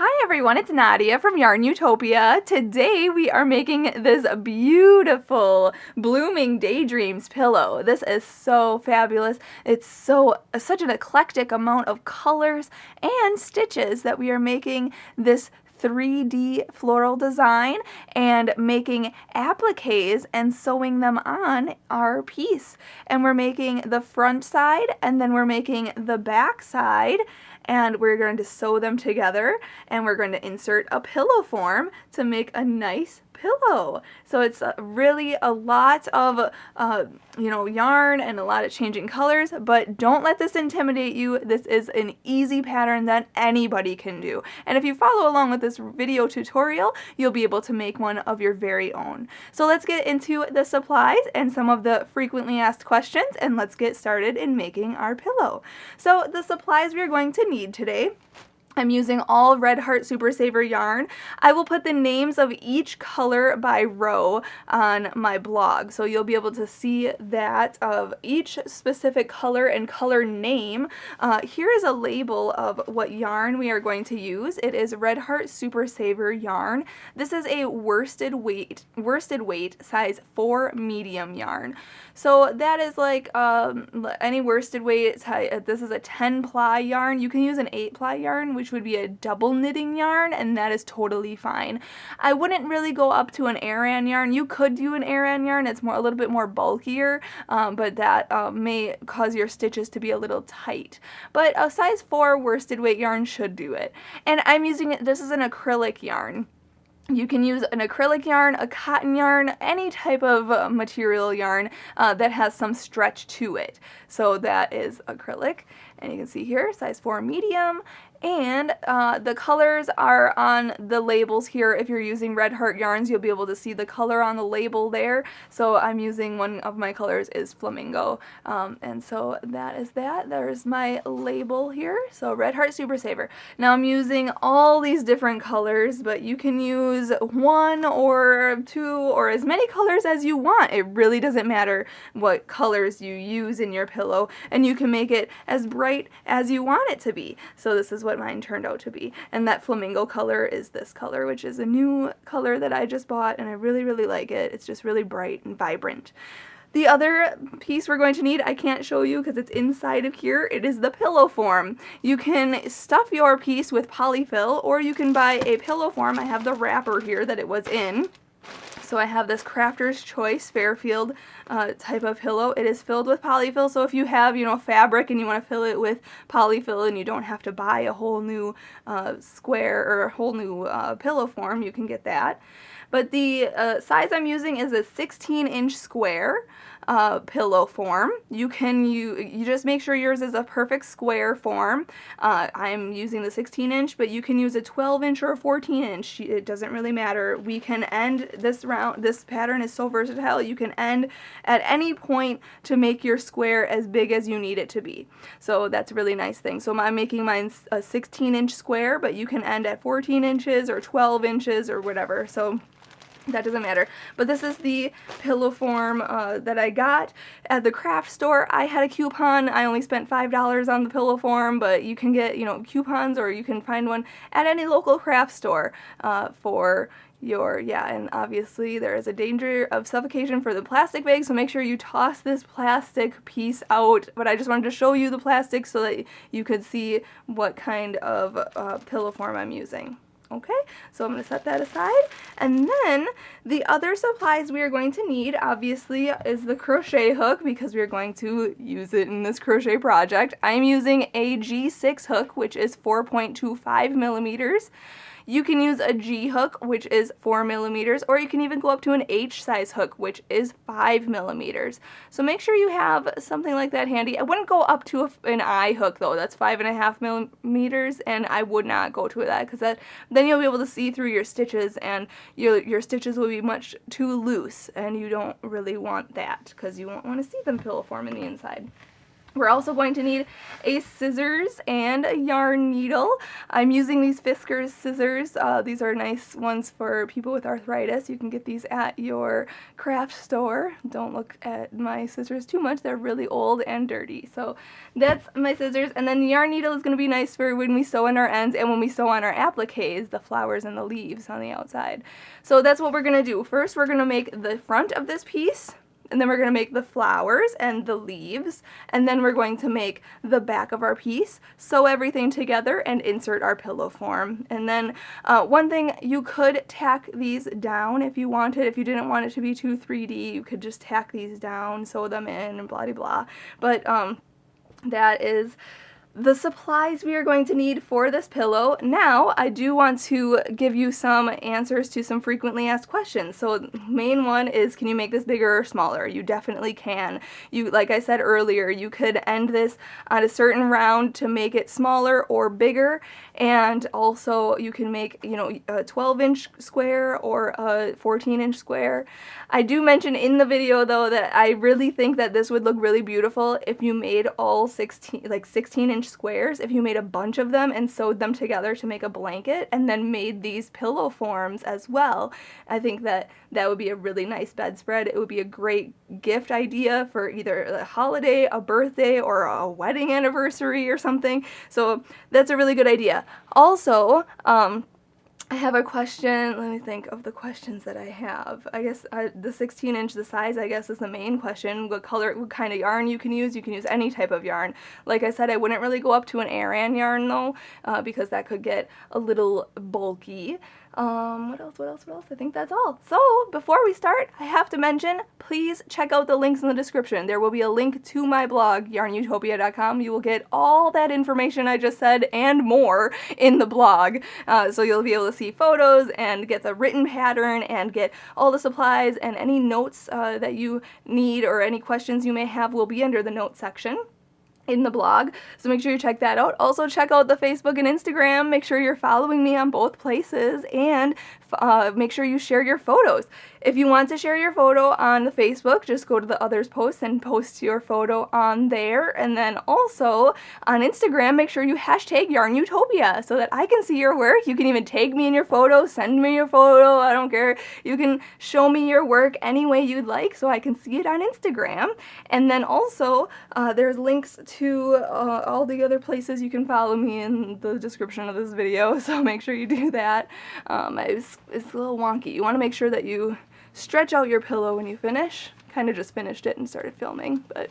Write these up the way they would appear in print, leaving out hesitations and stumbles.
Hi everyone, it's Nadia from YARNutopia. Today we are making this beautiful blooming Daydreams pillow. This is so fabulous. It's such an eclectic amount of colors and stitches that we are making this 3D floral design and making appliques and sewing them on our piece. And we're making the front side and then we're making the back side, and we're going to sew them together and we're going to insert a pillow form to make a nice pillow. So it's really a lot of yarn and a lot of changing colors, but don't let this intimidate you. This is an easy pattern that anybody can do, and if you follow along with this video tutorial, you'll be able to make one of your very own. So let's get into the supplies and some of the frequently asked questions, and let's get started in making our pillow. So the supplies we're going to need today: I'm using all Red Heart Super Saver yarn. I will put the names of each color by row on my blog, so you'll be able to see that of each specific color and color name. Here is a label of what yarn we are going to use. It is Red Heart Super Saver yarn. This is a worsted weight size 4 medium yarn. So that is like any worsted weight. This is a 10-ply yarn. You can use an 8-ply yarn, which would be a double knitting yarn, and that is totally fine. I wouldn't really go up to an Aran yarn. You could do an Aran yarn. It's a little bit more bulkier, but that may cause your stitches to be a little tight. But a size 4 worsted weight yarn should do it. And I'm using this is an acrylic yarn. You can use an acrylic yarn, a cotton yarn, any type of material yarn that has some stretch to it. So that is acrylic, and you can see here, size 4 medium. And the colors are on the labels here. If you're using Red Heart yarns, you'll be able to see the color on the label there. So I'm using, one of my colors is flamingo, and so that is that. There's my label here. So Red Heart Super Saver. Now I'm using all these different colors, but you can use 1 or 2 or as many colors as you want. It really doesn't matter what colors you use in your pillow, and you can make it as bright as you want it to be. So this is what mine turned out to be, and that flamingo color is this color, which is a new color that I just bought, and I really like it. It's just really bright and vibrant. The other piece we're going to need, I can't show you because it's inside of here, it is the pillow form. You can stuff your piece with polyfill, or you can buy a pillow form. I have the wrapper here that it was in. So I have this Crafter's Choice Fairfield type of pillow. It is filled with polyfill, so if you have, fabric and you want to fill it with polyfill and you don't have to buy a whole new square or a whole new pillow form, you can get that. But the size I'm using is a 16-inch square pillow form. You just make sure yours is a perfect square form. I'm using the 16-inch, but you can use a 12-inch or a 14-inch. It doesn't really matter. We can end this round. This pattern is so versatile. You can end at any point to make your square as big as you need it to be. So that's a really nice thing. So I'm making mine a 16-inch square, but you can end at 14 inches or 12 inches or whatever. So that doesn't matter. But this is the pillow form that I got at the craft store. I had a coupon. I only spent $5 on the pillow form, but you can get, coupons, or you can find one at any local craft store for your, and obviously there is a danger of suffocation for the plastic bag, so make sure you toss this plastic piece out. But I just wanted to show you the plastic so that you could see what kind of pillow form I'm using. Okay, so I'm going to set that aside, and then the other supplies we are going to need, obviously, is the crochet hook, because we are going to use it in this crochet project. I'm using a G6 hook, which is 4.25 millimeters. You can use a G hook, which is 4 millimeters, or you can even go up to an H size hook, which is 5 millimeters. So make sure you have something like that handy. I wouldn't go up to an I hook though. That's 5.5 millimeters, and I would not go to that, because then you'll be able to see through your stitches, and your stitches will be much too loose, and you don't really want that, because you won't want to see them pillow form in the inside. We're also going to need a scissors and a yarn needle. I'm using these Fiskars scissors. These are nice ones for people with arthritis. You can get these at your craft store. Don't look at my scissors too much. They're really old and dirty. So that's my scissors. And then the yarn needle is going to be nice for when we sew on our ends and when we sew on our appliques, the flowers and the leaves on the outside. So that's what we're going to do. First, we're going to make the front of this piece. And then we're going to make the flowers and the leaves, and then we're going to make the back of our piece, sew everything together, and insert our pillow form. And then one thing, you could tack these down if you wanted. If you didn't want it to be too 3D, you could just tack these down, sew them in, and blah blah blah. But that is the supplies we are going to need for this pillow. Now, I do want to give you some answers to some frequently asked questions. So the main one is, can you make this bigger or smaller? You definitely can. You, like I said earlier, you could end this on a certain round to make it smaller or bigger, and also you can make, you know, a 12-inch square or a 14-inch square. I do mention in the video though that I really think that this would look really beautiful if you made all 16-inch squares, if you made a bunch of them and sewed them together to make a blanket and then made these pillow forms as well. I think that that would be a really nice bedspread. It would be a great gift idea for either a holiday, a birthday, or a wedding anniversary or something. So that's a really good idea. Also, I have a question. Let me think of the questions that I have. I guess the 16-inch, the size, I guess, is the main question. What color, what kind of yarn you can use. You can use any type of yarn. Like I said, I wouldn't really go up to an Aran yarn though, because that could get a little bulky. What else? I think that's all. So, before we start, I have to mention, please check out the links in the description. There will be a link to my blog, YARNutopia.com. You will get all that information I just said and more in the blog. So you'll be able to see photos and get the written pattern and get all the supplies, and any notes that you need or any questions you may have will be under the notes section in the blog, so make sure you check that out. Also check out the Facebook and Instagram. Make sure you're following me on both places, and make sure you share your photos. If you want to share your photo on the Facebook, just go to the others posts and post your photo on there. And then also on Instagram, make sure you hashtag YARNutopia so that I can see your work. You can even tag me in your photo, send me your photo, I don't care. You can show me your work any way you'd like so I can see it on Instagram. And then also there's links to all the other places you can follow me in the description of this video, so make sure you do that. It's a little wonky. You want to make sure that you stretch out your pillow when you finish. Kind of just finished it and started filming, but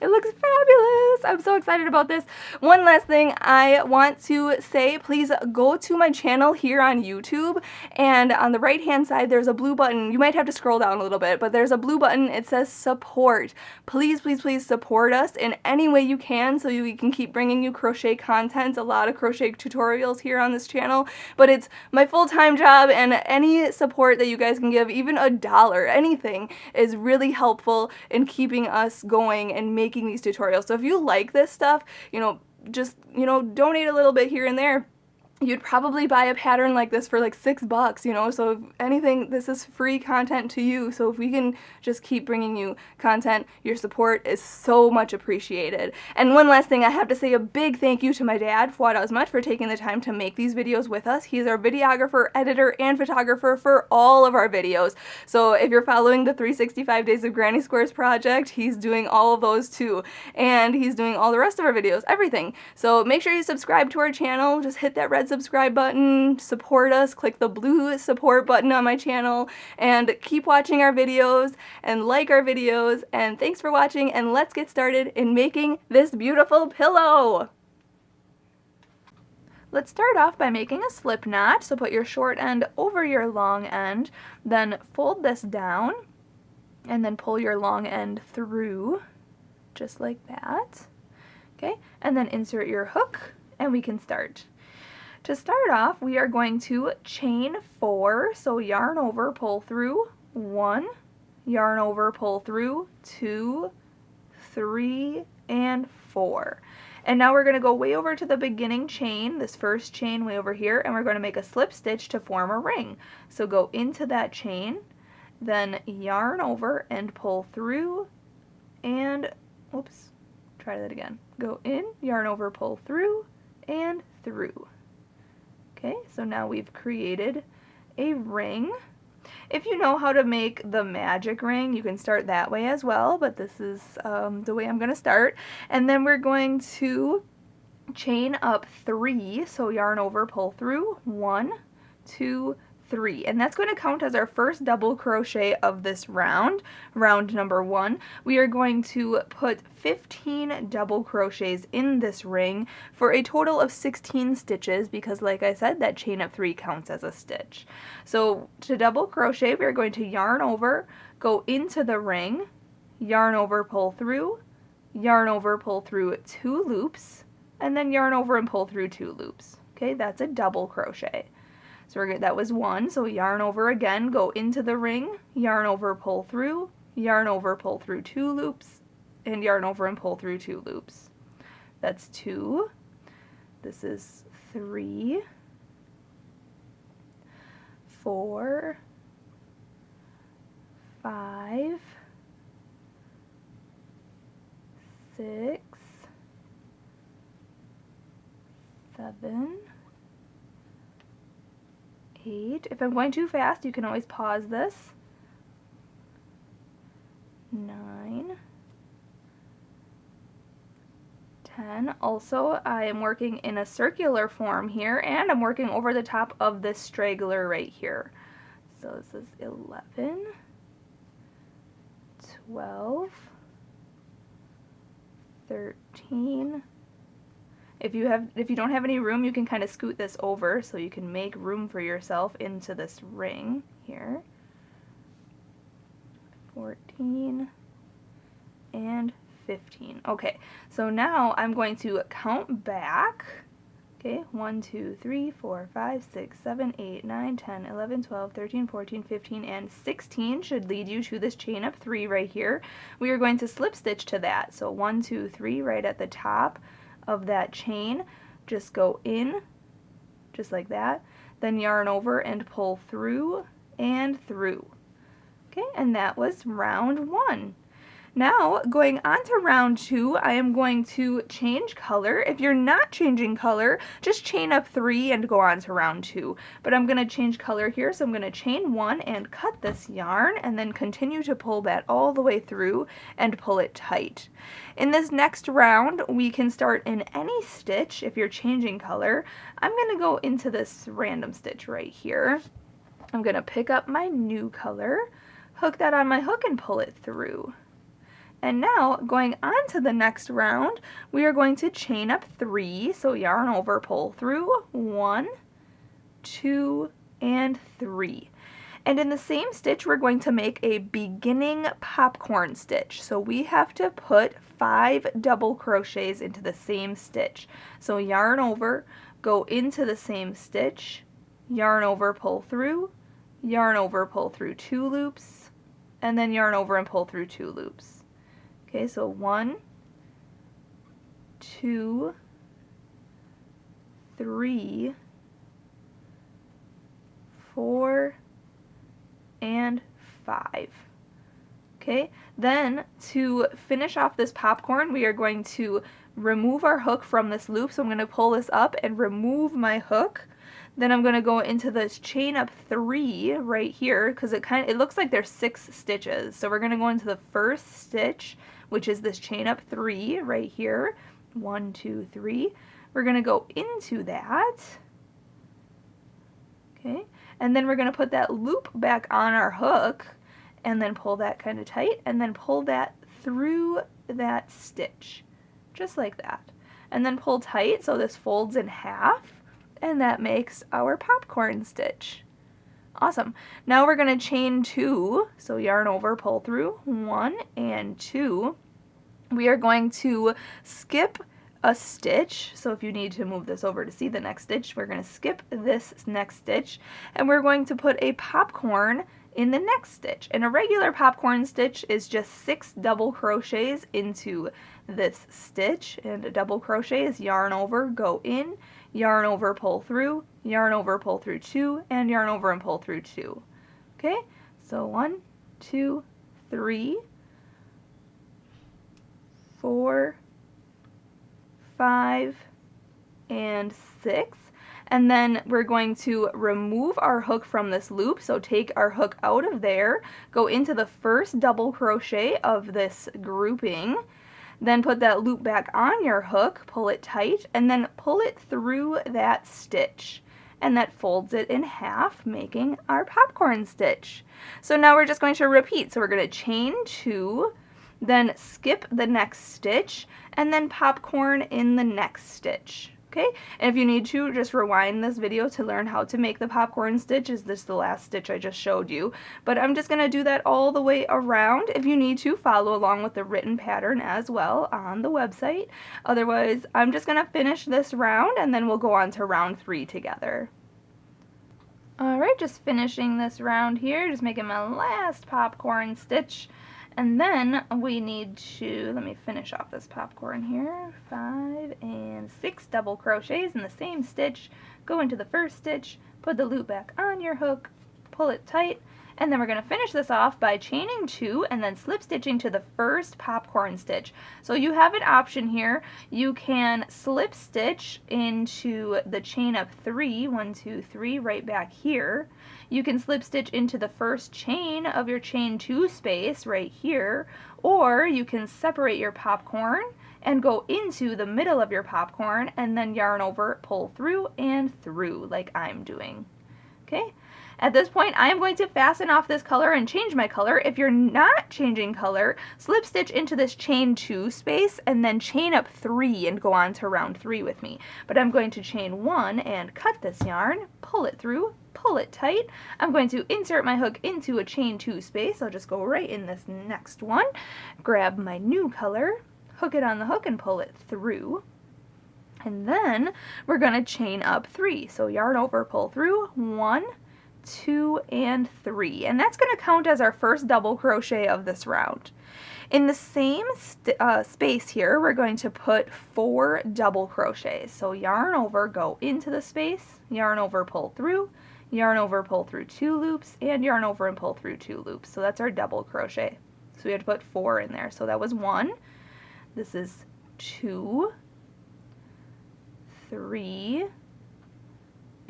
it looks fabulous. I'm so excited about this. One last thing I want to say, please go to my channel here on YouTube, and on the right hand side there's a blue button. You might have to scroll down a little bit, but there's a blue button. It says support. Please, please, please support us in any way you can so we can keep bringing you crochet content. A lot of crochet tutorials here on this channel, but it's my full-time job, and any support that you guys can give, even $1, anything, is really helpful in keeping us going and making these tutorials. So if you like this stuff, just donate a little bit here and there. You'd probably buy a pattern like this for like $6, so if anything, this is free content to you. So if we can just keep bringing you content, your support is so much appreciated. And one last thing, I have to say a big thank you to my dad, Fuad, Azmat, for taking the time to make these videos with us. He's our videographer, editor, and photographer for all of our videos. So if you're following the 365 Days of Granny Squares project, he's doing all of those too. And he's doing all the rest of our videos, everything. So make sure you subscribe to our channel. Just hit that red subscribe button, support us, click the blue support button on my channel, and keep watching our videos and like our videos. And thanks for watching, and let's get started in making this beautiful pillow. Let's start off by making a slip knot. So put your short end over your long end, then fold this down, and then pull your long end through, just like that. Okay, and then insert your hook, and we can start. To start off, we are going to chain 4, so yarn over, pull through, 1, yarn over, pull through, 2, 3, and 4. And now we're going to go way over to the beginning chain, this first chain way over here, and we're going to make a slip stitch to form a ring. So go into that chain, then yarn over and pull through, and, oops, try that again. Go in, yarn over, pull through, and through. Okay, so now we've created a ring. If you know how to make the magic ring, you can start that way as well, but this is the way I'm going to start. And then we're going to chain up 3, so yarn over, pull through, 1, 2, 3, and that's going to count as our first double crochet of this round, round number 1. We are going to put 15 double crochets in this ring for a total of 16 stitches because, like I said, that chain up 3 counts as a stitch. So to double crochet, we are going to yarn over, go into the ring, yarn over, pull through, yarn over, pull through 2 loops, and then yarn over and pull through 2 loops. Okay, that's a double crochet. So that was 1, so yarn over again, go into the ring, yarn over, pull through, yarn over, pull through 2 loops, and yarn over and pull through 2 loops. That's 2. This is 3, 4, 5, 6, 7, 8. If I'm going too fast, you can always pause this. 9, 10. Also, I am working in a circular form here, and I'm working over the top of this straggler right here. So this is 11, 12, 13. If you don't have any room, you can kind of scoot this over so you can make room for yourself into this ring here. 14 and 15. Okay, so now I'm going to count back. Okay, 1, 2, 3, 4, 5, 6, 7, 8, 9, 10, 11, 12, 13, 14, 15, and 16 should lead you to this chain up 3 right here. We are going to slip stitch to that. So 1, 2, 3 right at the top of that chain. Just go in, just like that. Then yarn over and pull through and through. Okay, and that was round 1. Now, going on to round 2, I am going to change color. If you're not changing color, just chain up 3 and go on to round 2. But I'm going to change color here, so I'm going to chain 1 and cut this yarn, and then continue to pull that all the way through and pull it tight. In this next round, we can start in any stitch if you're changing color. I'm going to go into this random stitch right here. I'm going to pick up my new color, hook that on my hook, and pull it through. And now, going on to the next round, we are going to chain up 3, so yarn over, pull through, 1, 2, and 3. And in the same stitch, we're going to make a beginning popcorn stitch. So we have to put 5 double crochets into the same stitch. So yarn over, go into the same stitch, yarn over, pull through, yarn over, pull through 2 loops, and then yarn over and pull through 2 loops. Okay, so 1, 2, 3, 4, and 5. Okay, then to finish off this popcorn, we are going to remove our hook from this loop. So I'm going to pull this up and remove my hook. Then I'm going to go into this chain up 3 right here because it looks like there's 6 stitches. So we're going to go into the first stitch, which is this chain up 3 right here. 1, 2, 3. We're going to go into that. Okay, and then we're going to put that loop back on our hook and then pull that kind of tight and then pull that through that stitch, just like that. And then pull tight so this folds in half, and that makes our popcorn stitch. Awesome. Now we're going to chain 2, so yarn over, pull through, 1 and 2. We are going to skip a stitch, so if you need to move this over to see the next stitch, we're going to skip this next stitch, and we're going to put a popcorn in the next stitch. And a regular popcorn stitch is just 6 double crochets into this stitch, and a double crochet is yarn over, go in, yarn over, pull through, yarn over, pull through 2, and yarn over and pull through 2. Okay, so 1, 2, 3, 4, 5, and 6. And then we're going to remove our hook from this loop, so take our hook out of there, go into the first double crochet of this grouping, then put that loop back on your hook, pull it tight, and then pull it through that stitch. And that folds it in half, making our popcorn stitch. So now we're just going to repeat. So we're going to chain 2, then skip the next stitch, and then popcorn in the next stitch. Okay, and if you need to, just rewind this video to learn how to make the popcorn stitch. Is this the last stitch I just showed you? But I'm just going to do that all the way around. If you need to, follow along with the written pattern as well on the website. Otherwise, I'm just going to finish this round and then we'll go on to round 3 together. Alright, just finishing this round here, just making my last popcorn stitch. And then we need to, let me finish off this popcorn here, 5 and 6 double crochets in the same stitch, go into the first stitch, put the loop back on your hook, pull it tight, and then we're going to finish this off by chaining 2 and then slip stitching to the first popcorn stitch. So you have an option here. You can slip stitch into the chain up 3, 1, 2, 3, right back here. You can slip stitch into the first chain of your chain 2 space right here, or you can separate your popcorn and go into the middle of your popcorn and then yarn over, pull through and through like I'm doing. Okay? At this point, I am going to fasten off this color and change my color. If you're not changing color, slip stitch into this chain 2 space and then chain up 3 and go on to round 3 with me. But I'm going to chain 1 and cut this yarn, pull it through, pull it tight. I'm going to insert my hook into a chain 2 space. I'll just go right in this next one, grab my new color, hook it on the hook and pull it through. And then we're going to chain up 3. So yarn over, pull through, 1, 2, and 3. And that's going to count as our first double crochet of this round. In the same space here, we're going to put 4 double crochets. So yarn over, go into the space, yarn over, pull through, yarn over, pull through 2 loops, and yarn over and pull through 2 loops. So that's our double crochet. So we have to put 4 in there. So that was 1. This is 2, 3,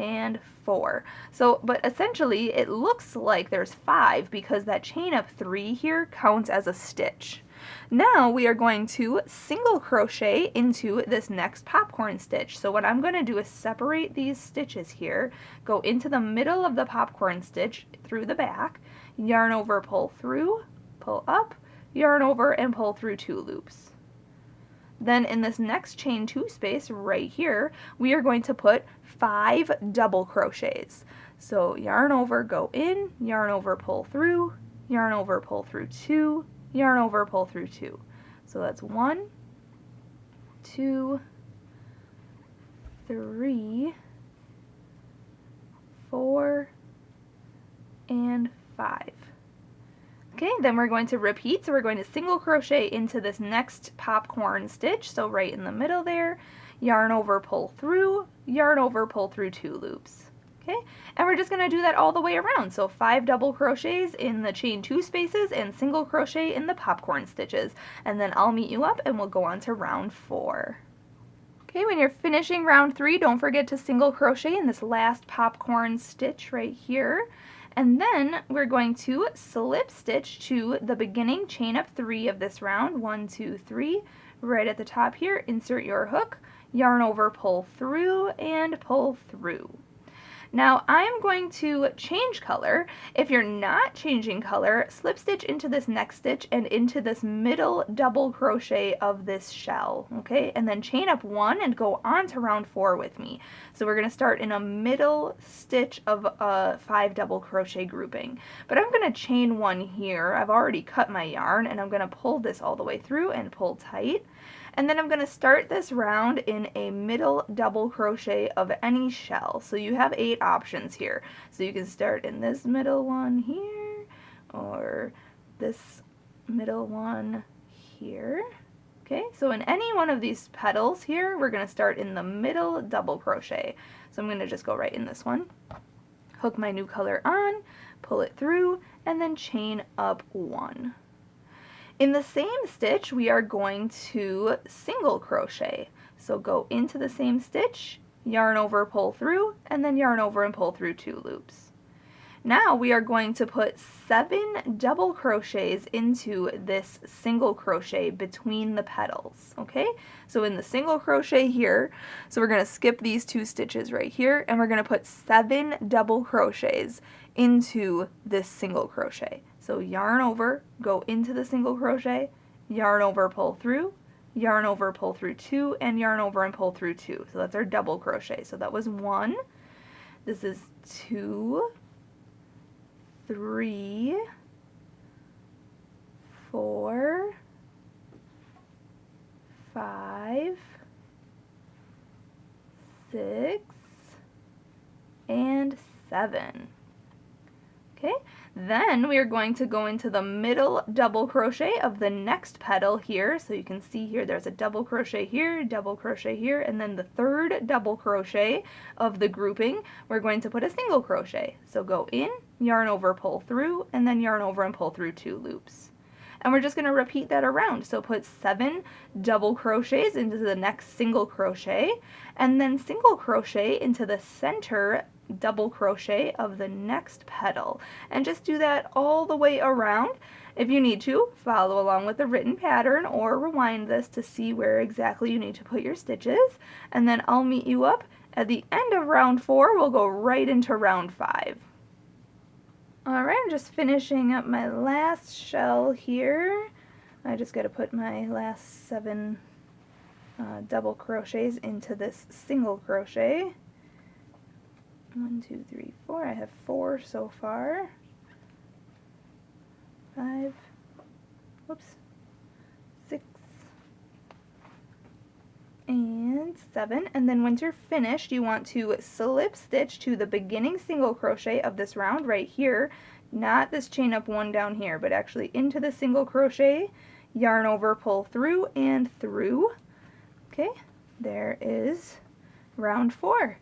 and 4. So, but essentially it looks like there's 5 because that chain of 3 here counts as a stitch. Now we are going to single crochet into this next popcorn stitch. So what I'm going to do is separate these stitches here, go into the middle of the popcorn stitch through the back, yarn over, pull through, pull up, yarn over, and pull through 2 loops. Then in this next chain 2 space right here, we are going to put 5 double crochets. So yarn over, go in, yarn over, pull through, yarn over, pull through 2, yarn over, pull through 2. So that's 1, 2, 3, 4, and 5. Okay, then we're going to repeat, so we're going to single crochet into this next popcorn stitch, so right in the middle there, yarn over, pull through, yarn over, pull through 2 loops. Okay, and we're just going to do that all the way around, so 5 double crochets in the chain 2 spaces and single crochet in the popcorn stitches, and then I'll meet you up and we'll go on to round 4. Okay, when you're finishing round 3, don't forget to single crochet in this last popcorn stitch right here. And then we're going to slip stitch to the beginning chain up 3 of this round, 1, 2, 3, right at the top here, insert your hook, yarn over, pull through, and pull through. Now I'm going to change color. If you're not changing color, slip stitch into this next stitch and into this middle double crochet of this shell, okay? And then chain up 1 and go on to round 4 with me. So we're going to start in a middle stitch of a 5 double crochet grouping. But I'm going to chain 1 here. I've already cut my yarn and I'm going to pull this all the way through and pull tight. And then I'm going to start this round in a middle double crochet of any shell. So you have 8 options here. So you can start in this middle one here, or this middle one here. Okay, so in any one of these petals here, we're going to start in the middle double crochet. So I'm going to just go right in this one, hook my new color on, pull it through, and then chain up 1. In the same stitch, we are going to single crochet. So go into the same stitch, yarn over, pull through, and then yarn over and pull through 2 loops. Now we are going to put 7 double crochets into this single crochet between the petals, okay? So in the single crochet here, so we're going to skip these 2 stitches right here, and we're going to put 7 double crochets into this single crochet. So yarn over, go into the single crochet, yarn over, pull through, yarn over, pull through 2, and yarn over and pull through 2. So that's our double crochet. So that was 1, this is 2, 3, 4, 5, 6, and 7. Okay, then we are going to go into the middle double crochet of the next petal here. So you can see here there's a double crochet here, and then the third double crochet of the grouping, we're going to put a single crochet. So go in, yarn over, pull through, and then yarn over and pull through 2 loops. And we're just going to repeat that around. So put 7 double crochets into the next single crochet, and then single crochet into the center double crochet of the next petal, and just do that all the way around. If you need to, follow along with the written pattern or rewind this to see where exactly you need to put your stitches, and then I'll meet you up at the end of round 4. We'll go right into round 5. Alright, I'm just finishing up my last shell here. I just got to put my last 7 double crochets into this single crochet. 1, 2, 3, 4. I have 4 so far. 5, whoops, 6, and 7. And then once you're finished, you want to slip stitch to the beginning single crochet of this round right here, not this chain up 1 down here, but actually into the single crochet, yarn over, pull through, and through. Okay, there is round 4.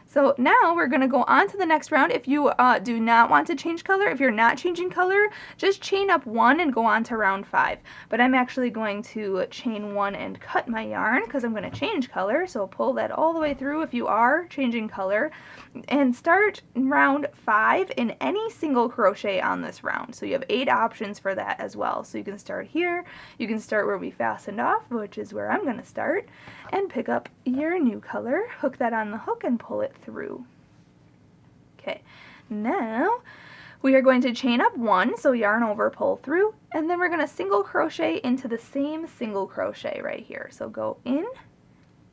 So now we're going to go on to the next round. If you do not want to change color, if you're not changing color, just chain up 1 and go on to round 5. But I'm actually going to chain 1 and cut my yarn because I'm going to change color. So pull that all the way through if you are changing color, and start round 5 in any single crochet on this round. So you have 8 options for that as well. So you can start here, you can start where we fastened off, which is where I'm going to start, and pick up your new color, hook that on the hook, and pull it through. Okay, now we are going to chain up 1, so yarn over, pull through, and then we're going to single crochet into the same single crochet right here. So go in,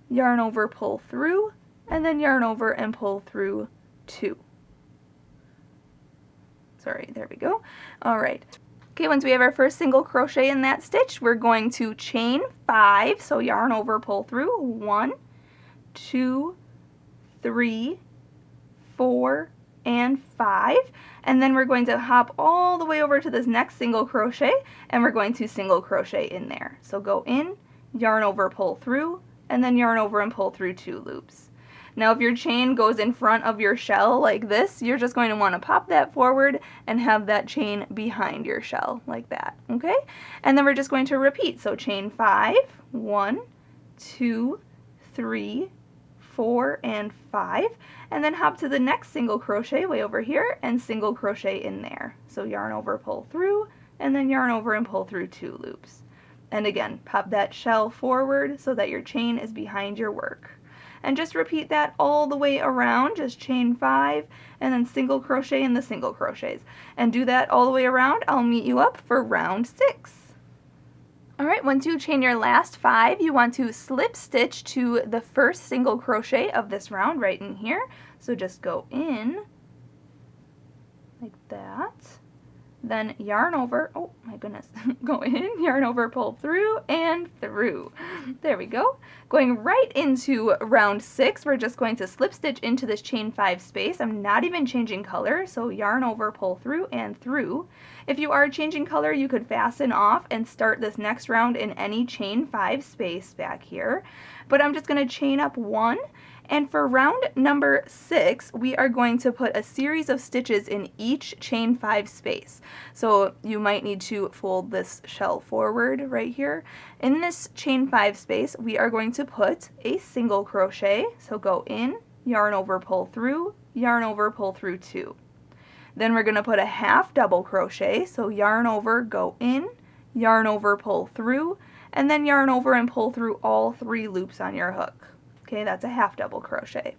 yarn over, pull through, and then yarn over and pull through 2. Sorry, there we go. Alright. Okay, once we have our first single crochet in that stitch, we're going to chain 5, so yarn over, pull through, 1, 2, 3, 4, and 5, and then we're going to hop all the way over to this next single crochet, and we're going to single crochet in there. So go in, yarn over, pull through, and then yarn over and pull through 2 loops. Now if your chain goes in front of your shell like this, you're just going to want to pop that forward and have that chain behind your shell like that, okay? And then we're just going to repeat. So chain 5, 1, 2, 3, 4, and 5, and then hop to the next single crochet way over here and single crochet in there. So yarn over, pull through, and then yarn over and pull through 2 loops. And again, pop that shell forward so that your chain is behind your work. And just repeat that all the way around, just chain 5 and then single crochet in the single crochets. And do that all the way around. I'll meet you up for round 6. Alright, once you chain your last 5, you want to slip stitch to the first single crochet of this round right in here. So just go in like that. Then yarn over, oh my goodness, go in, yarn over, pull through, and through. There we go. Going right into round 6, we're just going to slip stitch into this chain 5 space. I'm not even changing color, so yarn over, pull through, and through. If you are changing color, you could fasten off and start this next round in any chain 5 space back here. But I'm just going to chain up 1 And for round number 6, we are going to put a series of stitches in each chain 5 space. So you might need to fold this shell forward right here. In this chain 5 space, we are going to put a single crochet. So go in, yarn over, pull through, yarn over, pull through 2. Then we're going to put a half double crochet. So yarn over, go in, yarn over, pull through, and then yarn over and pull through all 3 loops on your hook. Okay, that's a half double crochet.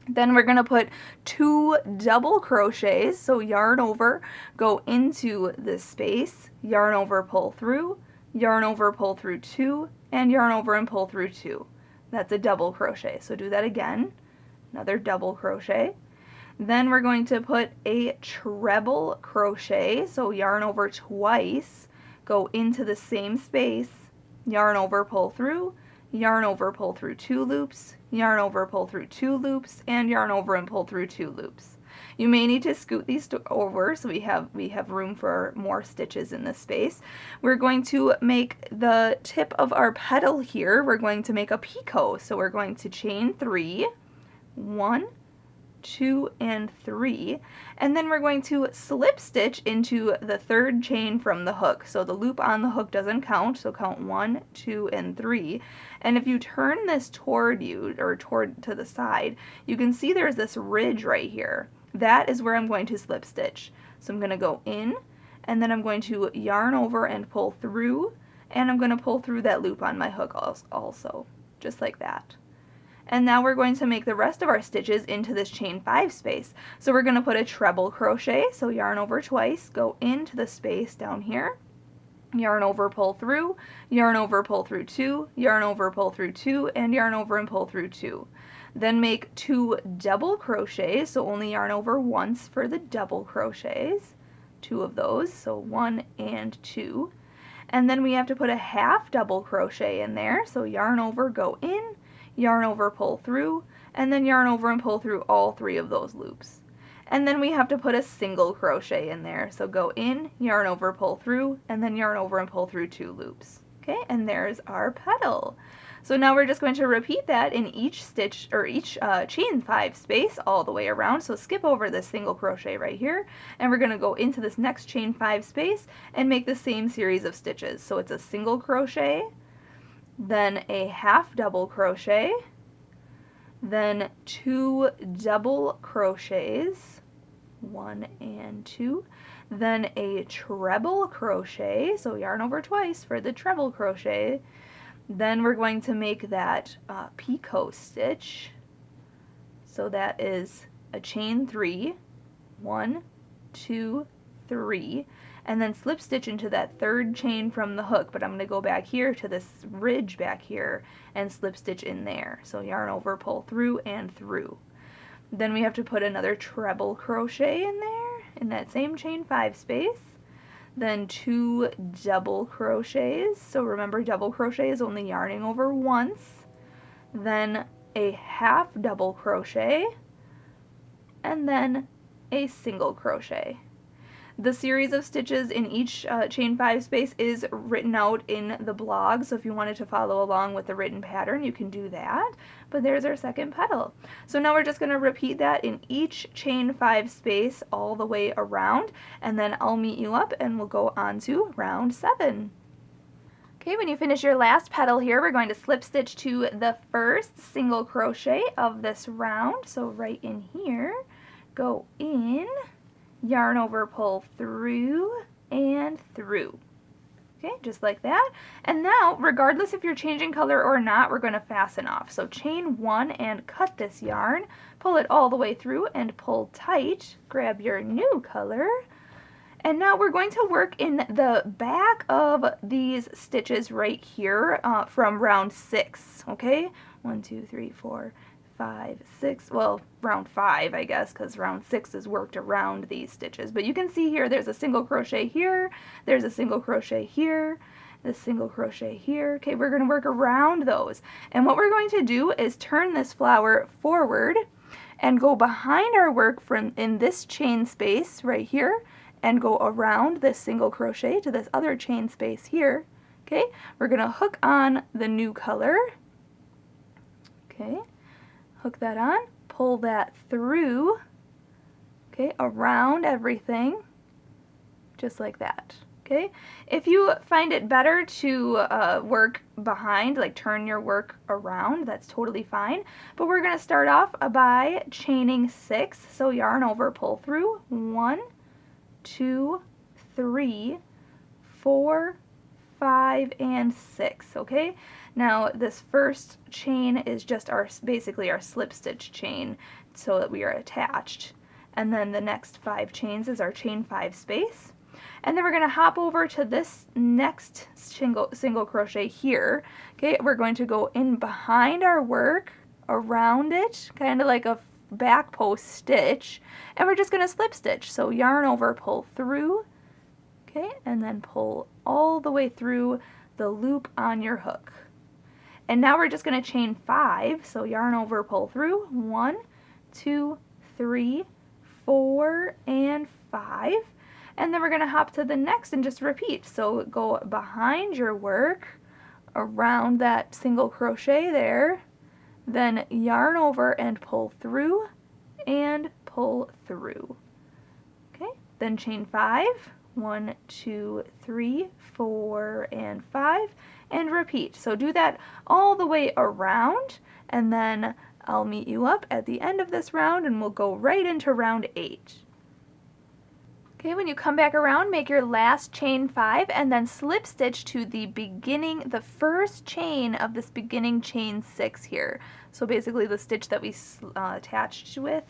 Then we're going to put 2 double crochets, so yarn over, go into this space, yarn over, pull through, yarn over, pull through 2, and yarn over and pull through 2. That's a double crochet, so do that again, another double crochet. Then we're going to put a treble crochet, so yarn over twice, go into the same space, yarn over, pull through, yarn over, pull through 2 loops, yarn over, pull through 2 loops, and yarn over and pull through 2 loops. You may need to scoot these over so we have room for more stitches in this space. We're going to make the tip of our petal here, we're going to make a picot. So we're going to chain 3, 1, 2, and 3, and then we're going to slip stitch into the 3rd chain from the hook. So the loop on the hook doesn't count, so count 1, 2, and 3. And if you turn this toward you, or to the side, you can see there's this ridge right here. That is where I'm going to slip stitch. So I'm going to go in, and then I'm going to yarn over and pull through, and I'm going to pull through that loop on my hook also, just like that. And now we're going to make the rest of our stitches into this chain 5 space. So we're going to put a treble crochet, so yarn over twice, go into the space down here, yarn over, pull through, yarn over, pull through 2, yarn over, pull through 2, and yarn over and pull through 2. Then make 2 double crochets, so only yarn over once for the double crochets, 2 of those, so 1 and 2. And then we have to put a half double crochet in there, so yarn over, go in, yarn over, pull through, and then yarn over and pull through all 3 of those loops. And then we have to put a single crochet in there. So go in, yarn over, pull through, and then yarn over and pull through 2 loops. Okay, and there's our petal. So now we're just going to repeat that in each stitch, or each chain 5 space all the way around. So skip over this single crochet right here, and we're going to go into this next chain 5 space and make the same series of stitches. So it's a single crochet, then a half double crochet, then 2 double crochets, 1 and 2, then a treble crochet, so yarn over twice for the treble crochet. Then we're going to make that picot stitch, so that is a chain 3, 1, 2, 3, and then slip stitch into that 3rd chain from the hook, but I'm going to go back here to this ridge back here and slip stitch in there. So yarn over, pull through, and through. Then we have to put another treble crochet in there in that same chain 5 space. Then 2 double crochets, so remember double crochet is only yarning over once. Then a half double crochet, and then a single crochet. The series of stitches in each chain 5 space is written out in the blog, so if you wanted to follow along with the written pattern, you can do that. But there's our second petal. So now we're just going to repeat that in each chain 5 space all the way around, and then I'll meet you up and we'll go on to round 7. Okay, when you finish your last petal here, we're going to slip stitch to the first single crochet of this round. So right in here, go in, yarn over, pull through, and through. Okay, just like that. And now, regardless if you're changing color or not, we're going to fasten off. So chain 1 and cut this yarn, pull it all the way through and pull tight, grab your new color. And now we're going to work in the back of these stitches right here from round 6, okay? 1, 2, 3, 4, 5, 6, well, round 5, I guess, because round 6 is worked around these stitches. But you can see here, there's a single crochet here, there's a single crochet here, this single crochet here. Okay, we're going to work around those. And what we're going to do is turn this flower forward and go behind our work from in this chain space right here and go around this single crochet to this other chain space here. Okay, we're going to hook on the new color. Okay. hook that on, pull that through, okay, around everything, just like that. Okay, if you find it better to work behind, like turn your work around, that's totally fine. But we're going to start off by chaining 6. So yarn over, pull through, 1, 2, 3, 4, 5, and 6. Okay, now this first chain is just basically our slip stitch chain so that we are attached. And then the next 5 chains is our chain 5 space. And then we're going to hop over to this next single crochet here. Okay, we're going to go in behind our work, around it, kind of like a back post stitch, and we're just going to slip stitch. So yarn over, pull through, okay, and then pull all the way through the loop on your hook. And now we're just going to chain 5. So yarn over, pull through, 1, 2, 3, 4, and 5. And then we're going to hop to the next and just repeat. So go behind your work, around that single crochet there, then yarn over and pull through, and pull through. Okay, then chain 5, 1, 2, 3, 4, and 5, and repeat. So do that all the way around, and then I'll meet you up at the end of this round, and we'll go right into round 8. Okay, when you come back around, make your last chain 5 and then slip stitch to the beginning, the first chain of this beginning chain 6 here. So basically the stitch that we attached with,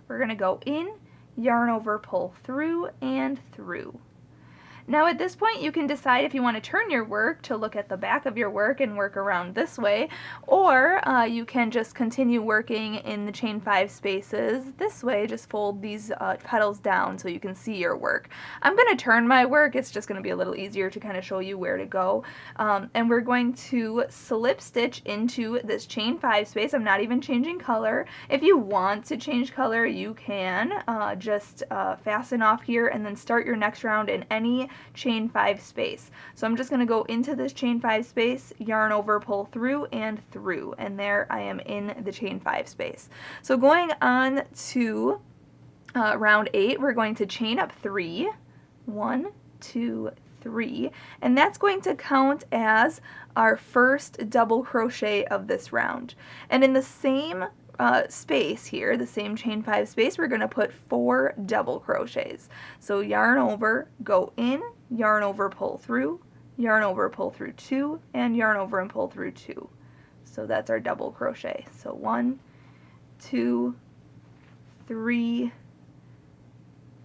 we're going to go in, yarn over, pull through, and through. Now at this point you can decide if you want to turn your work to look at the back of your work and work around this way, or you can just continue working in the chain 5 spaces this way. Just fold these petals down so you can see your work. I'm going to turn my work, it's just going to be a little easier to kind of show you where to go. And we're going to slip stitch into this chain 5 space. I'm not even changing color. If you want to change color you can just fasten off here and then start your next round in any chain 5 space. So I'm just going to go into this chain 5 space, yarn over, pull through, and through, and there I am in the chain 5 space. So going on to round 8, we're going to chain up 3, 1, 2, 3, and that's going to count as our first double crochet of this round. And in the same space here, the same chain 5 space, we're going to put 4 double crochets. So yarn over, go in, yarn over, pull through, yarn over, pull through 2, and yarn over and pull through 2. So that's our double crochet. So 1, 2, 3,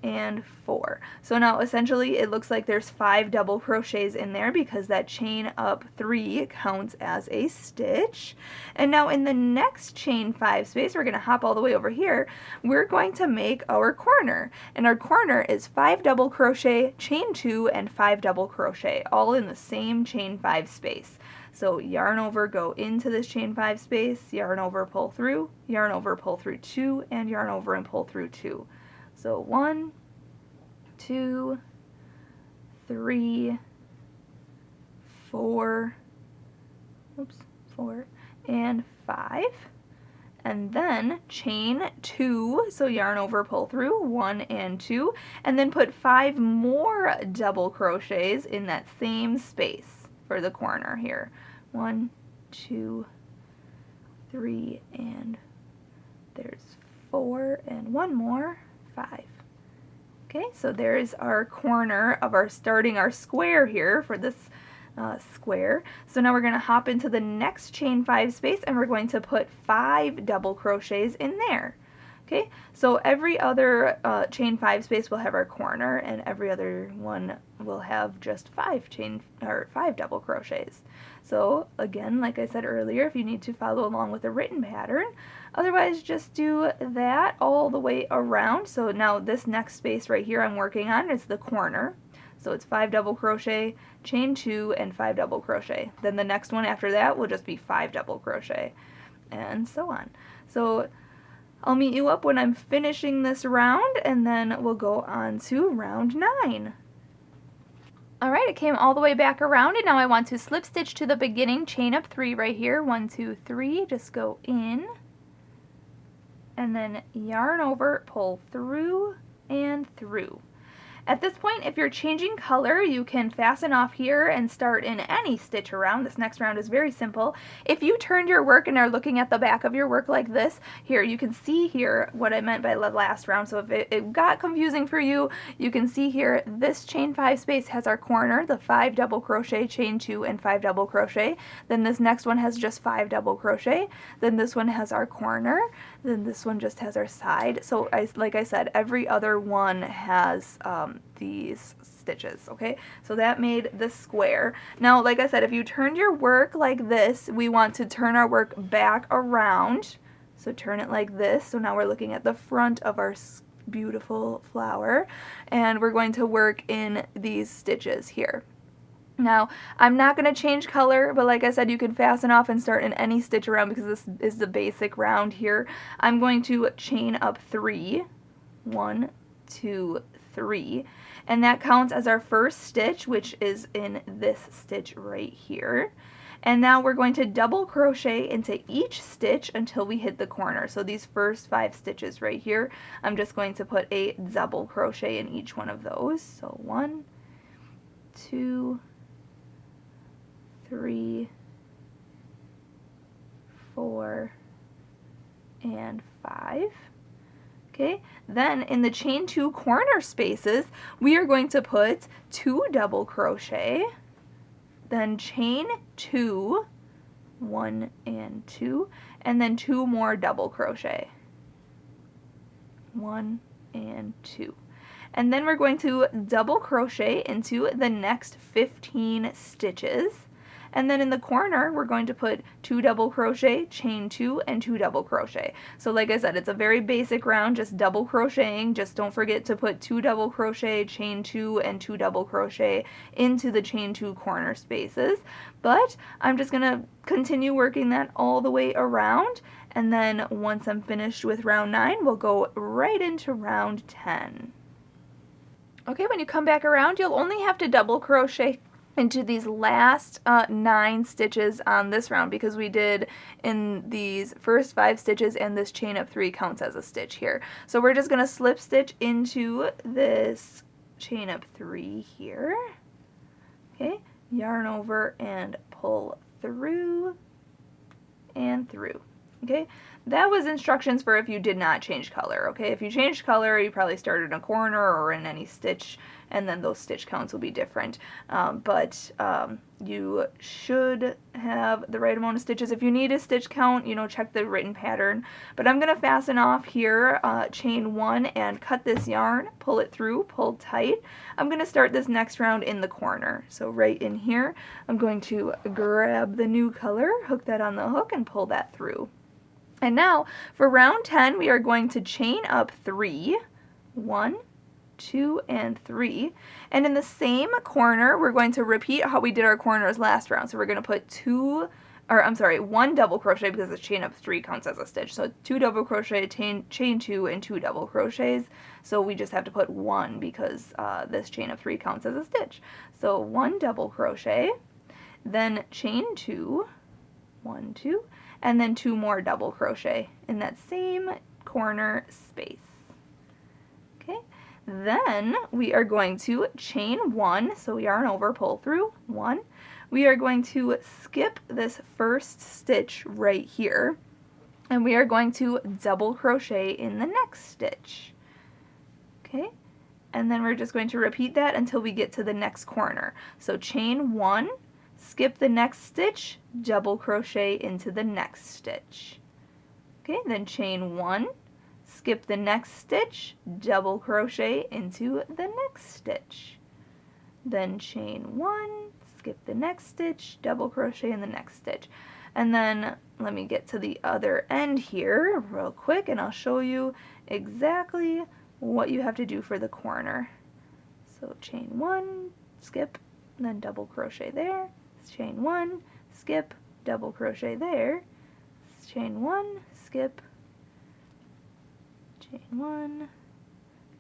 and 4. So now essentially it looks like there's 5 double crochets in there because that chain up 3 counts as a stitch. And now in the next chain 5 space, we're going to hop all the way over here, we're going to make our corner. And our corner is 5 double crochet, chain 2, and 5 double crochet, all in the same chain 5 space. So yarn over, go into this chain 5 space, yarn over, pull through 2, and yarn over and pull through 2. So 1, 2, 3, 4, 4, and 5. And then chain 2, so yarn over, pull through 1 and 2, and then put 5 more double crochets in that same space for the corner here. 1, 2, 3, and there's 4, and 1 more. 5. Okay, so there's our corner of our starting our square here for this square. So now we're going to hop into the next chain 5 space and we're going to put 5 double crochets in there. Okay, so every other chain 5 space will have our corner, and every other one will have just 5 double crochets. So again, like I said earlier, if you need to follow along with a written pattern, otherwise just do that all the way around. So now this next space right here I'm working on is the corner. So it's 5 double crochet, chain 2, and 5 double crochet. Then the next one after that will just be 5 double crochet, and so on. So I'll meet you up when I'm finishing this round, and then we'll go on to round 9. Alright, it came all the way back around, and now I want to slip stitch to the beginning, chain up 3 right here. 1, 2, 3, just go in, and then yarn over, pull through and through. At this point, if you're changing color, you can fasten off here and start in any stitch around. This next round is very simple. If you turned your work and are looking at the back of your work like this, here you can see here what I meant by the last round. So if it got confusing for you, you can see here this chain 5 space has our corner, the 5 double crochet, chain 2 and 5 double crochet. Then this next one has just 5 double crochet. Then this one has our corner. Then this one just has our side. So like I said, every other one has these stitches, okay? So that made the square. Now, like I said, if you turned your work like this, we want to turn our work back around. So turn it like this. So now we're looking at the front of our beautiful flower, and we're going to work in these stitches here. Now, I'm not going to change color, but like I said, you can fasten off and start in any stitch around because this is the basic round here. I'm going to chain up 3, 1, 2, 3, and that counts as our first stitch, which is in this stitch right here. And now we're going to double crochet into each stitch until we hit the corner. So these first 5 stitches right here, I'm just going to put a double crochet in each one of those. So 1, 2, 3, 4, and 5. Okay, then in the chain 2 corner spaces, we are going to put 2 double crochet, then chain 2, 1 and 2, and then 2 more double crochet, 1 and 2. And then we're going to double crochet into the next 15 stitches. And then in the corner, we're going to put 2 double crochet, chain 2, and 2 double crochet. So like I said, it's a very basic round, just double crocheting. Just don't forget to put 2 double crochet, chain 2, and 2 double crochet into the chain 2 corner spaces. But I'm just going to continue working that all the way around. And then once I'm finished with round 9, we'll go right into round 10. Okay, when you come back around, you'll only have to double crochet into these last 9 stitches on this round because we did in these first 5 stitches and this chain up 3 counts as a stitch here. So we're just going to slip stitch into this chain up 3 here. Okay, yarn over and pull through and through. Okay, that was instructions for if you did not change color. Okay, if you changed color, you probably started in a corner or in any stitch, and then those stitch counts will be different. But you should have the right amount of stitches. If you need a stitch count, you know, check the written pattern. But I'm going to fasten off here, chain 1, and cut this yarn, pull it through, pull tight. I'm going to start this next round in the corner. So right in here, I'm going to grab the new color, hook that on the hook, and pull that through. And now for round 10, we are going to chain up 3, 1, 2, and 3. And in the same corner, we're going to repeat how we did our corners last round. So we're going to put 1 double crochet because the chain up 3 counts as a stitch. So 2 double crochet, chain 2, and 2 double crochets. So we just have to put 1 because this chain of 3 counts as a stitch. So 1 double crochet, then chain 2, 1, 2, and then 2 more double crochet in that same corner space. Okay, then we are going to chain 1, so yarn over, pull through, 1. We are going to skip this first stitch right here, and we are going to double crochet in the next stitch. Okay, and then we're just going to repeat that until we get to the next corner. So chain 1, skip the next stitch, double crochet into the next stitch. Okay, then chain 1, skip the next stitch, double crochet into the next stitch. Then chain 1, skip the next stitch, double crochet in the next stitch. And then let me get to the other end here real quick and I'll show you exactly what you have to do for the corner. So chain 1, skip, then double crochet there. Chain 1, skip, double crochet there, chain 1, skip, chain 1,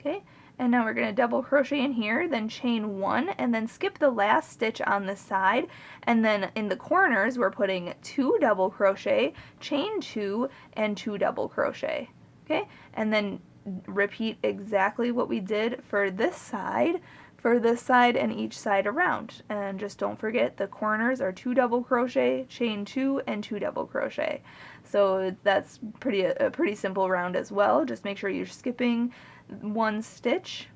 okay, and now we're going to double crochet in here, then chain 1, and then skip the last stitch on the side, and then in the corners we're putting 2 double crochet, chain 2, and 2 double crochet. Okay, and then repeat exactly what we did for this side and each side around. And just don't forget the corners are 2 double crochet, chain 2, and 2 double crochet. So that's a pretty simple round as well. Just make sure you're skipping 1 stitch,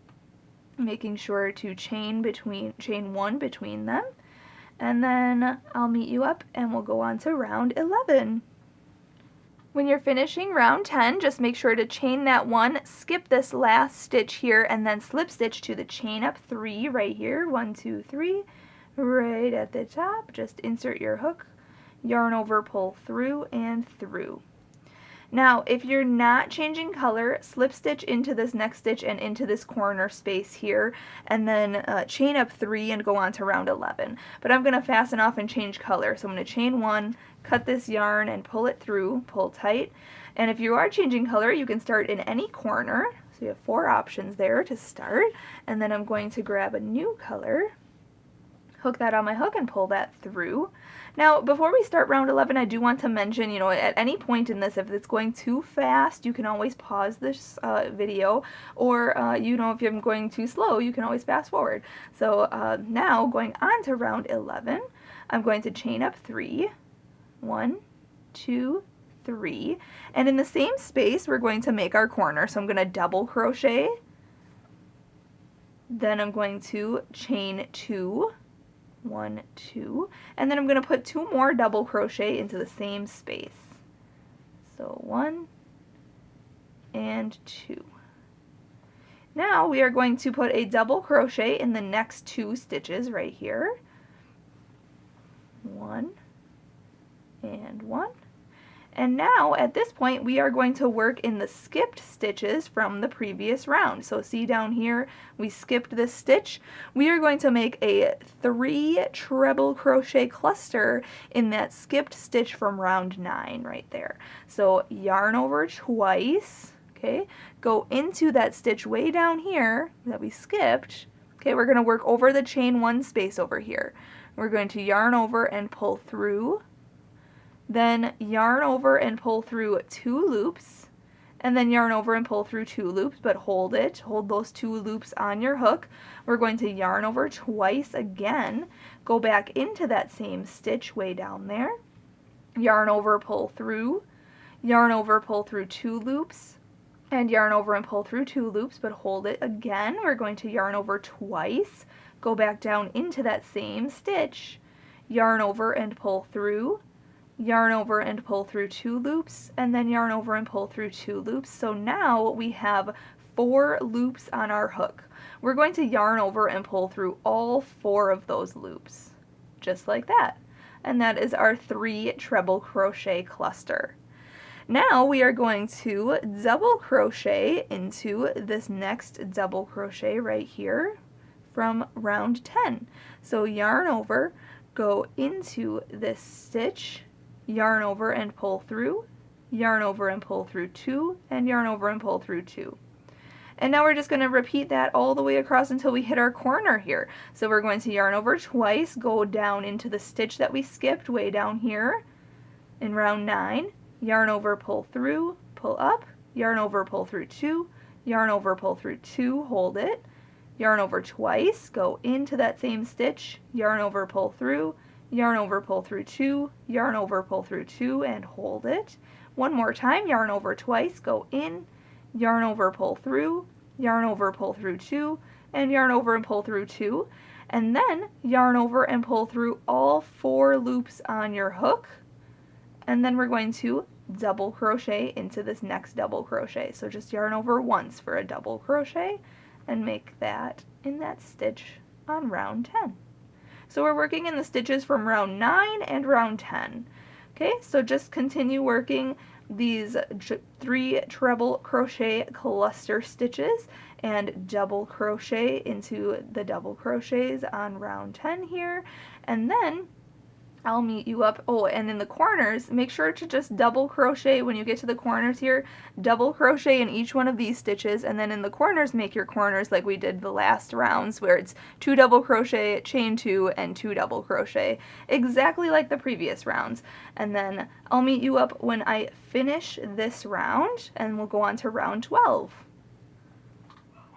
making sure to chain 1 between them, and then I'll meet you up and we'll go on to round 11. When you're finishing round 10, just make sure to chain that 1, skip this last stitch here, and then slip stitch to the chain up 3 right here, 1, 2, 3, right at the top. Just insert your hook, yarn over, pull through, and through. Now, if you're not changing color, slip stitch into this next stitch and into this corner space here, and then chain up 3 and go on to round 11. But I'm going to fasten off and change color, so I'm going to chain 1, cut this yarn and pull it through, pull tight. And if you are changing color, you can start in any corner. So you have 4 options there to start. And then I'm going to grab a new color, hook that on my hook, and pull that through. Now, before we start round 11, I do want to mention, at any point in this, if it's going too fast, you can always pause this video, or, if you're going too slow, you can always fast forward. So now, going on to round 11, I'm going to chain up 3, 1, 2, 3, and in the same space, we're going to make our corner. So I'm going to double crochet, then I'm going to chain 2, 1, 2, and then I'm going to put 2 more double crochet into the same space. So 1 and 2. Now we are going to put a double crochet in the next 2 stitches right here. 1 and 1. And now, at this point, we are going to work in the skipped stitches from the previous round. So see down here, we skipped this stitch. We are going to make a 3 treble crochet cluster in that skipped stitch from round 9 right there. So yarn over twice, okay, go into that stitch way down here that we skipped. Okay, we're going to work over the chain 1 space over here. We're going to yarn over and pull through, then yarn over and pull through 2 loops, and then yarn over and pull through 2 loops, but hold those 2 loops on your hook. We're going to yarn over twice again, go back into that same stitch way down there, yarn over, pull through, yarn over, pull through 2 loops, and yarn over and pull through 2 loops, but hold it again. We're going to yarn over twice, go back down into that same stitch, yarn over and pull through, yarn over and pull through 2 loops, and then yarn over and pull through 2 loops. So now we have 4 loops on our hook. We're going to yarn over and pull through all 4 of those loops, just like that. And that is our 3 treble crochet cluster. Now we are going to double crochet into this next double crochet right here from round 10. So yarn over, go into this stitch, yarn over and pull through, yarn over and pull through 2, and yarn over and pull through 2. And now we're just going to repeat that all the way across until we hit our corner here. So we're going to yarn over twice, go down into the stitch that we skipped way down here in round 9, yarn over, pull through, pull up, yarn over, pull through 2, yarn over, pull through 2, hold it, yarn over twice, go into that same stitch, yarn over, pull through, yarn over, pull through 2, yarn over, pull through 2, and hold it. One more time, yarn over twice, go in, yarn over, pull through, yarn over, pull through 2, and yarn over and pull through 2, and then yarn over and pull through all 4 loops on your hook, and then we're going to double crochet into this next double crochet. So just yarn over once for a double crochet and make that in that stitch on round 10. So we're working in the stitches from round 9 and round 10. Okay, so just continue working these 3 treble crochet cluster stitches and double crochet into the double crochets on round 10 here, and then I'll meet you up. Oh, and in the corners, make sure to just double crochet when you get to the corners here. Double crochet in each one of these stitches, and then in the corners, make your corners like we did the last rounds, where it's 2 double crochet, chain 2, and 2 double crochet, exactly like the previous rounds. And then I'll meet you up when I finish this round, and we'll go on to round 12.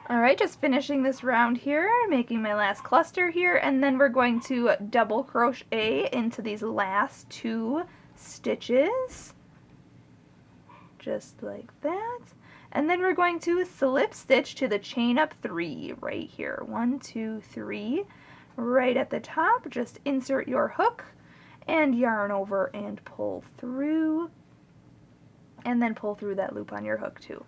Alright, just finishing this round here, making my last cluster here, and then we're going to double crochet into these last 2 stitches, just like that. And then we're going to slip stitch to the chain up 3 right here. 1, 2, 3, right at the top. Just insert your hook and yarn over and pull through, and then pull through that loop on your hook too.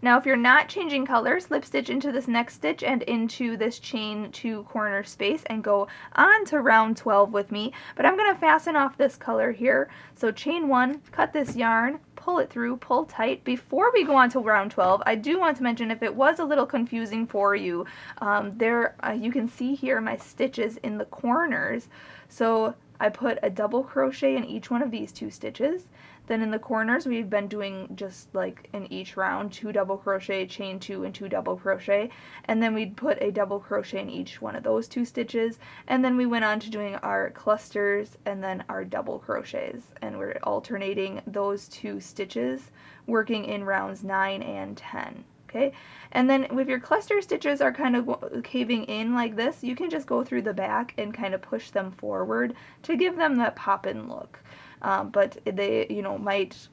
Now if you're not changing color, slip stitch into this next stitch and into this chain 2 corner space and go on to round 12 with me. But I'm going to fasten off this color here. So chain 1, cut this yarn, pull it through, pull tight. Before we go on to round 12, I do want to mention, if it was a little confusing for you, you can see here my stitches in the corners. So I put a double crochet in each one of these 2 stitches. Then in the corners, we've been doing just like in each round, 2 double crochet, chain 2, and 2 double crochet. And then we'd put a double crochet in each one of those 2 stitches. And then we went on to doing our clusters and then our double crochets. And we're alternating those 2 stitches, working in rounds 9 and 10. Okay, and then if your cluster stitches are kind of caving in like this, you can just go through the back and kind of push them forward to give them that pop-in look. But they, might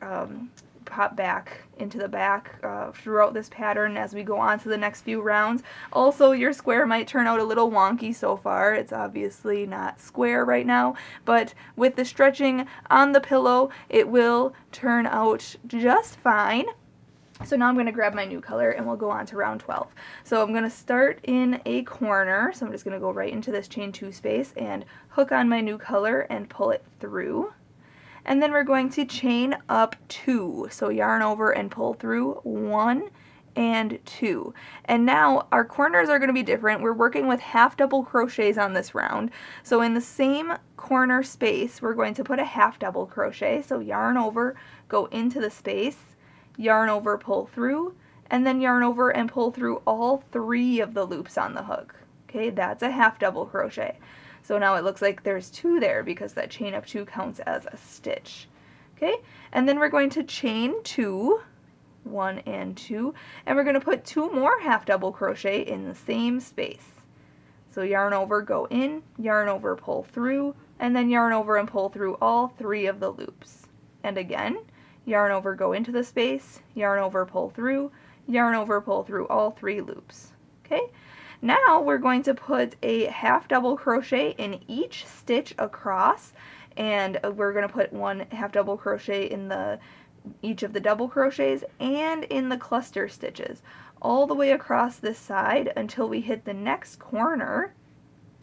pop back into the back throughout this pattern as we go on to the next few rounds. Also, your square might turn out a little wonky so far. It's obviously not square right now, but with the stretching on the pillow, it will turn out just fine. So now I'm going to grab my new color and we'll go on to round 12. So I'm going to start in a corner, so I'm just going to go right into this chain 2 space and hook on my new color and pull it through. And then we're going to chain up 2, so yarn over and pull through 1 and 2. And now our corners are going to be different. We're working with half double crochets on this round. So in the same corner space, we're going to put a half double crochet, so yarn over, go into the space, yarn over, pull through, and then yarn over and pull through all 3 of the loops on the hook. Okay, that's a half double crochet. So now it looks like there's 2 there because that chain up 2 counts as a stitch. Okay, and then we're going to chain 2, 1 and 2, and we're going to put 2 more half double crochet in the same space. So yarn over, go in, yarn over, pull through, and then yarn over and pull through all 3 of the loops. And again, yarn over, go into the space, yarn over, pull through, yarn over, pull through all 3 loops. Okay, now we're going to put a half double crochet in each stitch across, and we're going to put 1 half double crochet in each of the double crochets and in the cluster stitches all the way across this side until we hit the next corner.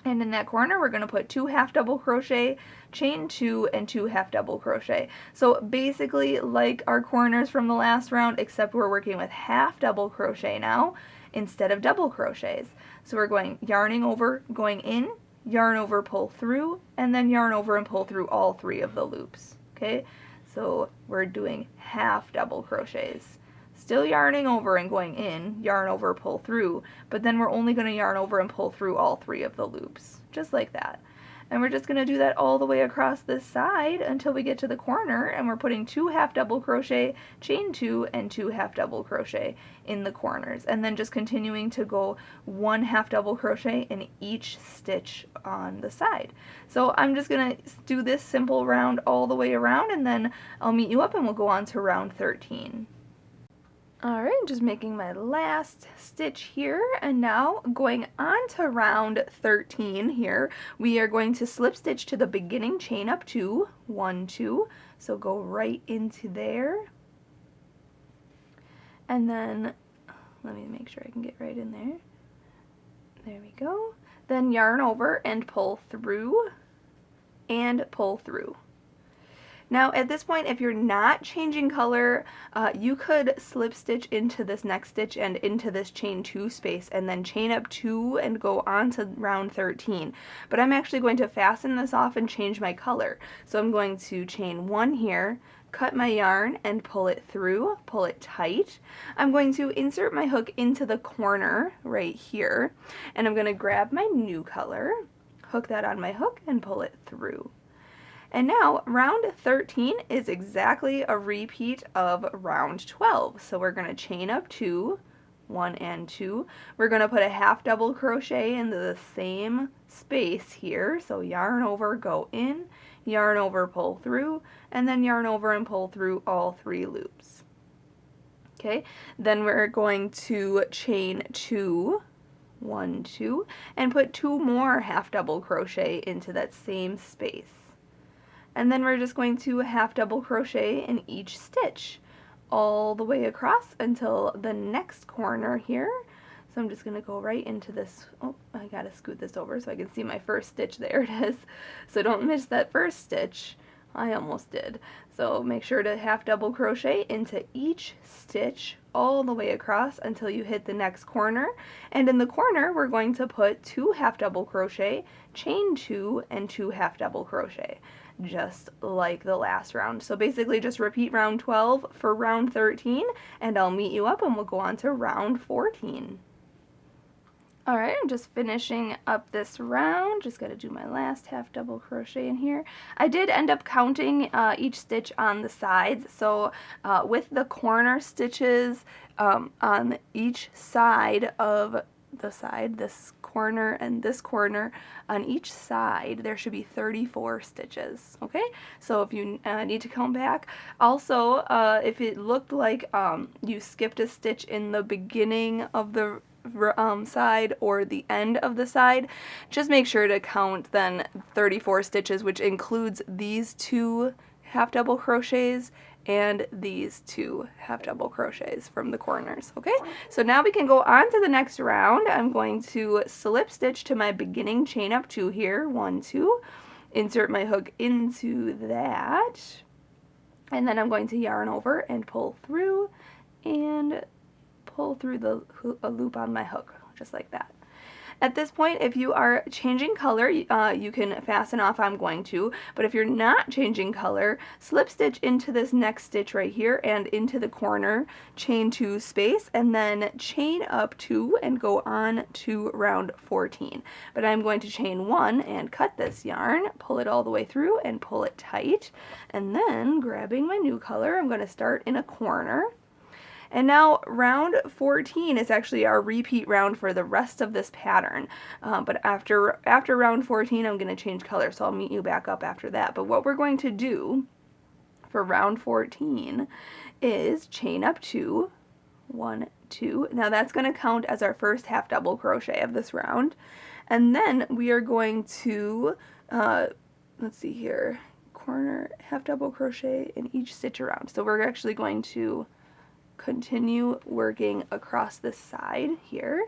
And in that corner, we're going to put 2 half double crochet, chain 2, and 2 half double crochet. So basically like our corners from the last round, except we're working with half double crochet now instead of double crochets. So we're going yarning over, going in, yarn over, pull through, and then yarn over and pull through all 3 of the loops. Okay, so we're doing half double crochets. Still yarning over and going in, yarn over, pull through, but then we're only going to yarn over and pull through all 3 of the loops, just like that. And we're just going to do that all the way across this side until we get to the corner, and we're putting 2 half double crochet, chain 2, and 2 half double crochet in the corners, and then just continuing to go 1 half double crochet in each stitch on the side. So I'm just going to do this simple round all the way around, and then I'll meet you up and we'll go on to round 13. Alright, just making my last stitch here, and now going on to round 13 here, we are going to slip stitch to the beginning chain up 2, 1, 2, so go right into there, and then, let me make sure I can get right in there, there we go, then yarn over and pull through, and pull through. Now at this point, if you're not changing color, you could slip stitch into this next stitch and into this chain 2 space and then chain up 2 and go on to round 13. But I'm actually going to fasten this off and change my color. So I'm going to chain 1 here, cut my yarn and pull it through, pull it tight. I'm going to insert my hook into the corner right here, and I'm going to grab my new color, hook that on my hook, and pull it through. And now round 13 is exactly a repeat of round 12. So we're going to chain up 2, 1 and 2. We're going to put a half double crochet into the same space here. So yarn over, go in, yarn over, pull through, and then yarn over and pull through all 3 loops. Okay, then we're going to chain 2, 1, 2, and put 2 more half double crochet into that same space. And then we're just going to half double crochet in each stitch all the way across until the next corner here. So I'm just going to go right into this. Oh, I got to scoot this over so I can see my first stitch. There it is. So don't miss that first stitch. I almost did. So make sure to half double crochet into each stitch all the way across until you hit the next corner. And in the corner we're going to put 2 half double crochet, chain 2, and 2 half double crochet, just like the last round. So basically just repeat round 12 for round 13, and I'll meet you up and we'll go on to round 14. Alright, I'm just finishing up this round. Just got to do my last half double crochet in here. I did end up counting each stitch on the sides, so with the corner stitches on each side of the side, this corner and this corner, on each side there should be 34 stitches. Okay, so if you need to count back. Also, if it looked like you skipped a stitch in the beginning of the side or the end of the side, just make sure to count then 34 stitches, which includes these 2 half double crochets and these 2 half double crochets from the corners. Okay, so now we can go on to the next round. I'm going to slip stitch to my beginning chain up 2 here, 1, 2, insert my hook into that, and then I'm going to yarn over and pull through and pull through a loop on my hook, just like that. At this point, if you are changing color, you can fasten off. I'm going to, but if you're not changing color, slip stitch into this next stitch right here and into the corner, chain 2 space, and then chain up 2 and go on to round 14. But I'm going to chain 1 and cut this yarn, pull it all the way through and pull it tight, and then grabbing my new color, I'm going to start in a corner. And now round 14 is actually our repeat round for the rest of this pattern. But after round 14, I'm going to change color, so I'll meet you back up after that. But what we're going to do for round 14 is chain up 2, 1, 2. Now that's going to count as our first half double crochet of this round. And then we are going to, let's see here, corner, half double crochet in each stitch around. So we're actually going to continue working across the side here,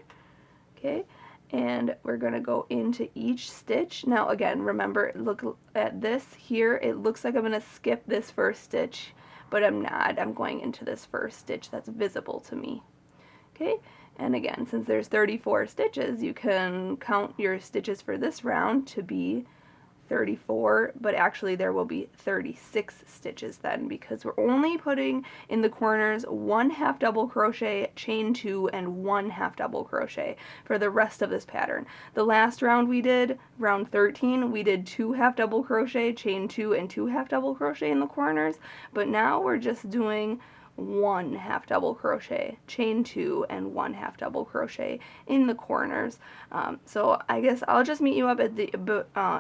okay, and we're going to go into each stitch. Now again, remember, look at this here, it looks like I'm going to skip this first stitch, but I'm not. I'm going into this first stitch that's visible to me, okay. And again, since there's 34 stitches, you can count your stitches for this round to be 34, but actually there will be 36 stitches then, because we're only putting in the corners 1 half double crochet, chain 2, and 1 half double crochet for the rest of this pattern. The last round we did, round 13, we did 2 half double crochet, chain 2, and 2 half double crochet in the corners, but now we're just doing 1 half double crochet, chain 2, and 1 half double crochet in the corners. So I guess I'll just meet you up at the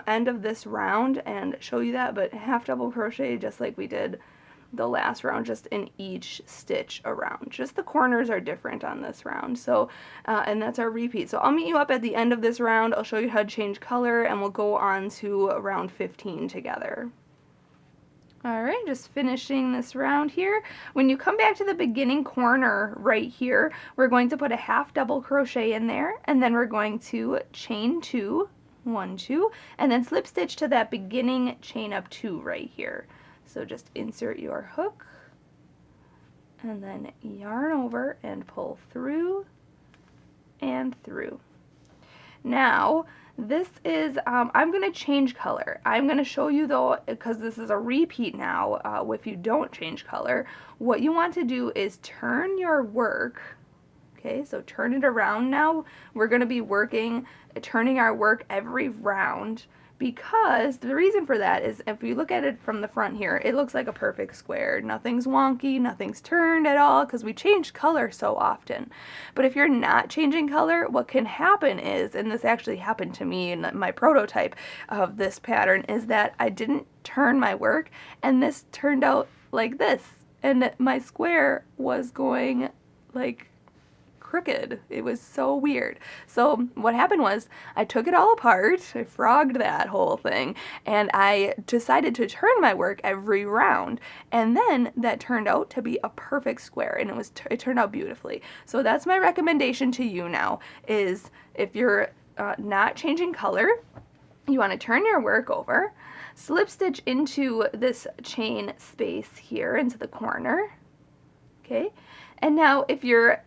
end of this round and show you that, but half double crochet just like we did the last round, just in each stitch around. Just the corners are different on this round. So and that's our repeat. So I'll meet you up at the end of this round. I'll show you how to change color, and we'll go on to round 15 together. Alright, just finishing this round here. When you come back to the beginning corner right here, we're going to put a half double crochet in there, and then we're going to chain 2, 1, 2, and then slip stitch to that beginning chain up 2 right here. So just insert your hook and then yarn over and pull through and through. Now, this is, I'm going to change color. I'm going to show you though, because this is a repeat now, if you don't change color, what you want to do is turn your work, okay, so turn it around now. We're going to be turning our work every round, because the reason for that is if you look at it from the front here, it looks like a perfect square. Nothing's wonky, nothing's turned at all, because we change color so often. But if you're not changing color, what can happen is, and this actually happened to me in my prototype of this pattern, is that I didn't turn my work, and this turned out like this, and my square was going like crooked. It was so weird. So what happened was I took it all apart, I frogged that whole thing, and I decided to turn my work every round, and then that turned out to be a perfect square, and it turned out beautifully. So that's my recommendation to you now, is if you're not changing color, you want to turn your work over, slip stitch into this chain space here into the corner, okay? And now if you're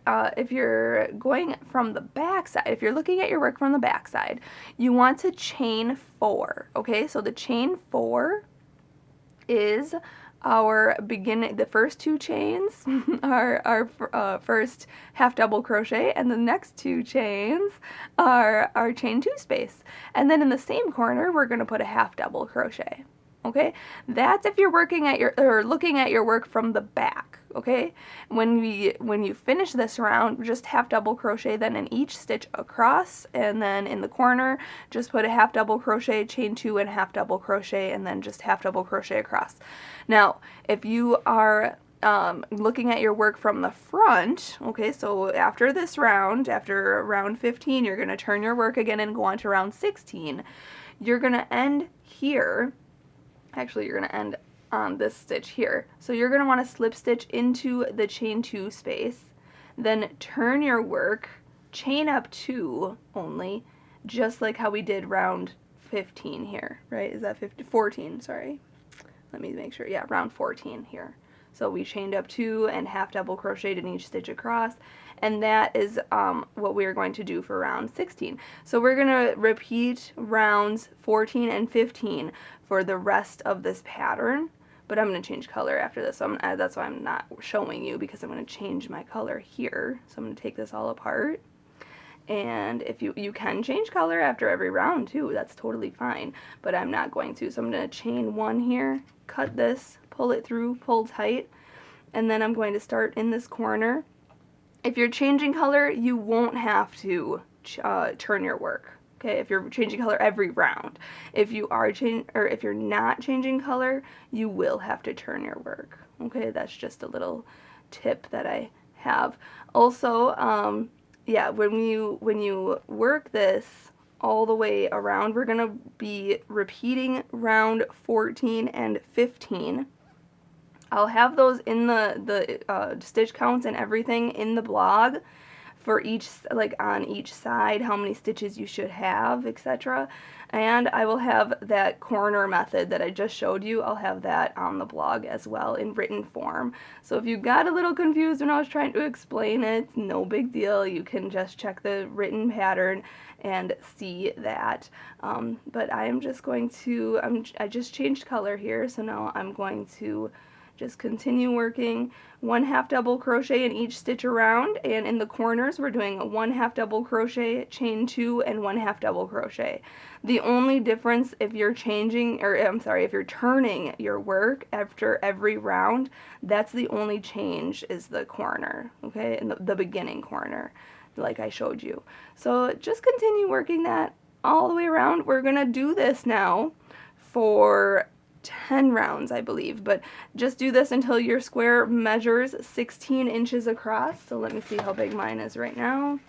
going from the back side, if you're looking at your work from the back side, you want to chain 4, okay? So the chain 4 is our the first 2 chains are our first half double crochet, and the next 2 chains are our chain 2 space. And then in the same corner, we're going to put a half double crochet. Okay, that's if you're looking at your work from the back. Okay, when you finish this round, just half double crochet then in each stitch across, and then in the corner just put a half double crochet, chain 2 and half double crochet, and then just half double crochet across. Now if you are looking at your work from the front, okay, so after this round, after round 15, you're going to turn your work again and go on to round 16. You're going to end here. Actually, you're going to end on this stitch here. So you're going to want to slip stitch into the chain 2 space, then turn your work, chain up 2 only, just like how we did round 15 here, right? Is that 14, sorry. Let me make sure. Yeah, round 14 here. So we chained up 2 and half double crocheted in each stitch across, and that is what we're going to do for round 16. So we're going to repeat rounds 14 and 15 for the rest of this pattern, but I'm going to change color after this, so that's why I'm not showing you, because I'm going to change my color here. So I'm going to take this all apart, and if you can change color after every round too, that's totally fine, but I'm not going to. So I'm going to chain 1 here, cut this, pull it through, pull tight, and then I'm going to start in this corner. If you're changing color, you won't have to turn your work. Okay, if you're changing color every round. If you are if you're not changing color, you will have to turn your work. Okay, that's just a little tip that I have. Also, yeah, when you work this all the way around, we're gonna be repeating round 14 and 15. I'll have those in the stitch counts and everything in the blog for each, like on each side, how many stitches you should have, etc. And I will have that corner method that I just showed you, I'll have that on the blog as well in written form. So if you got a little confused when I was trying to explain it, no big deal. You can just check the written pattern and see that. But I am just going to, I just changed color here, so now I'm going to just continue working 1 half double crochet in each stitch around, and in the corners we're doing 1 half double crochet, chain 2, and 1 half double crochet. The only difference if you're if you're turning your work after every round, that's the only change, is the corner, okay, in the beginning corner, like I showed you. So just continue working that all the way around. We're gonna do this now for 10 rounds, I believe, but just do this until your square measures 16 inches across. So let me see how big mine is right now.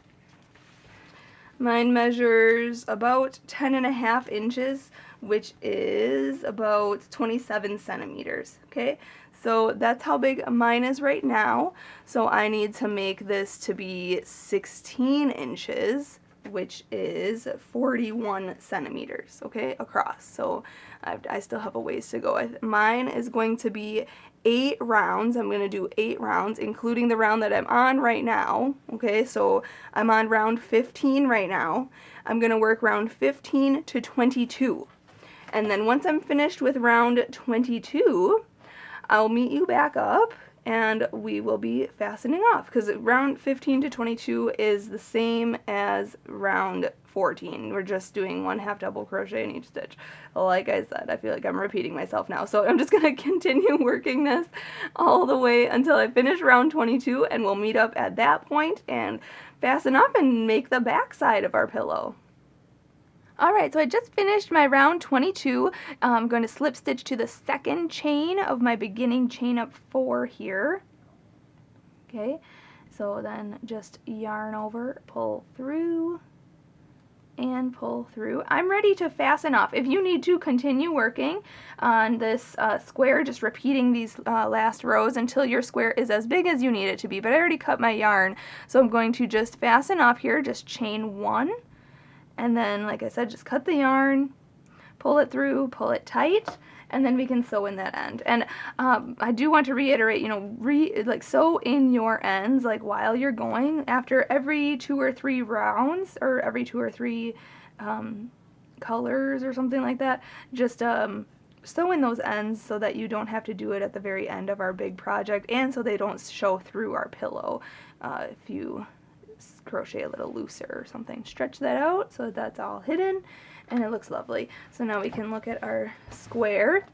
Mine measures about 10.5 inches, which is about 27 centimeters, okay? So that's how big mine is right now. So I need to make this to be 16 inches, which is 41 centimeters, okay, across. So I still have a ways to go. Mine is going to be 8 rounds. I'm going to do 8 rounds, including the round that I'm on right now, okay? So I'm on round 15 right now. I'm going to work round 15 to 22. And then once I'm finished with round 22, I'll meet you back up and we will be fastening off, because round 15 to 22 is the same as round 14. We're just doing 1 half double crochet in each stitch. Like I said, I feel like I'm repeating myself now, so I'm just going to continue working this all the way until I finish round 22, and we'll meet up at that point and fasten off and make the back side of our pillow. Alright, so I just finished my round 22. I'm going to slip stitch to the second chain of my beginning chain up 4 here. Okay, so then just yarn over, pull through, and pull through. I'm ready to fasten off. If you need to continue working on this square, just repeating these last rows until your square is as big as you need it to be. But I already cut my yarn, so I'm going to just fasten off here, just chain 1. And then, like I said, just cut the yarn, pull it through, pull it tight, and then we can sew in that end. And I do want to reiterate, you know, sew in your ends, like while you're going. After every 2 or 3 rounds, or every 2 or 3 colors or something like that, just sew in those ends so that you don't have to do it at the very end of our big project, and so they don't show through our pillow if you crochet a little looser or something. Stretch that out so that that's all hidden and it looks lovely. So now we can look at our square.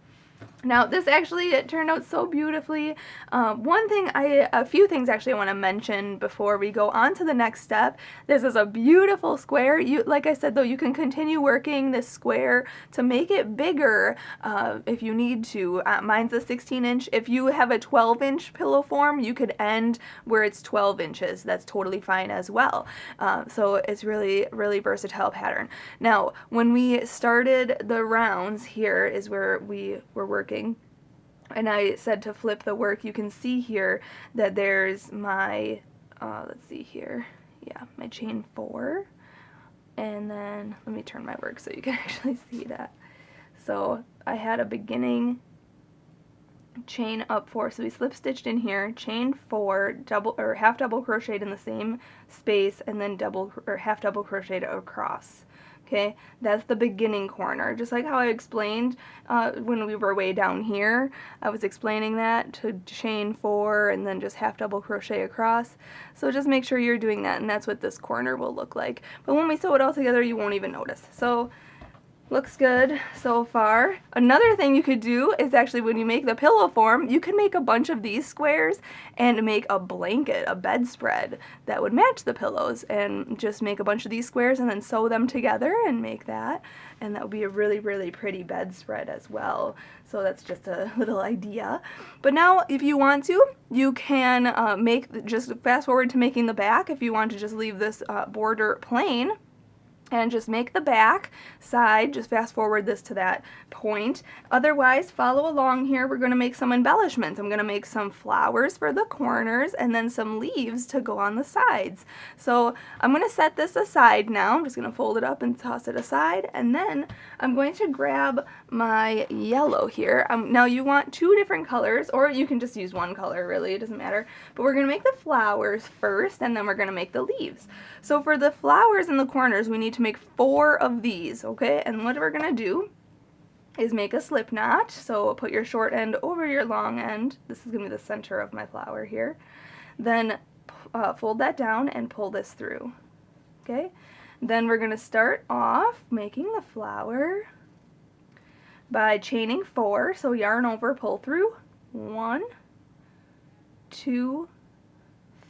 Now this actually, it turned out so beautifully. A few things actually I want to mention before we go on to the next step. This is a beautiful square. Like I said though, you can continue working this square to make it bigger if you need to. Mine's a 16-inch. If you have a 12-inch pillow form, you could end where it's 12 inches. That's totally fine as well. So it's really, really versatile pattern. Now, when we started the rounds, here is where we were working, and I said to flip the work. You can see here that there's my let's see here, yeah, my chain 4, and then let me turn my work so you can actually see that. So I had a beginning chain up 4, so we slip stitched in here, chain 4, double or half double crocheted in the same space, and then double or half double crocheted across. Okay, that's the beginning corner, just like how I explained when we were way down here. I was explaining that to chain 4 and then just half double crochet across. So just make sure you're doing that, and that's what this corner will look like. But when we sew it all together, you won't even notice. So looks good so far. Another thing you could do is actually, when you make the pillow form, you can make a bunch of these squares and make a blanket, a bedspread that would match the pillows, and just make a bunch of these squares and then sew them together and make that, and that would be a really, really pretty bedspread as well. So that's just a little idea. But now if you want to, you can just fast forward to making the back. If you want to just leave this border plain and just make the back side, just fast forward this to that point. Otherwise, follow along here. We're going to make some embellishments. I'm going to make some flowers for the corners and then some leaves to go on the sides. So I'm going to set this aside now. I'm just going to fold it up and toss it aside, and then I'm going to grab my yellow here. Now you want 2 different colors, or you can just use 1 color, really, it doesn't matter. But we're going to make the flowers first, and then we're going to make the leaves. So for the flowers in the corners, we need to make 4 of these, okay? And what we're going to do is make a slip knot. So put your short end over your long end. This is going to be the center of my flower here. Then fold that down and pull this through, okay? Then we're going to start off making the flower by chaining 4. So yarn over, pull through, 1, 2,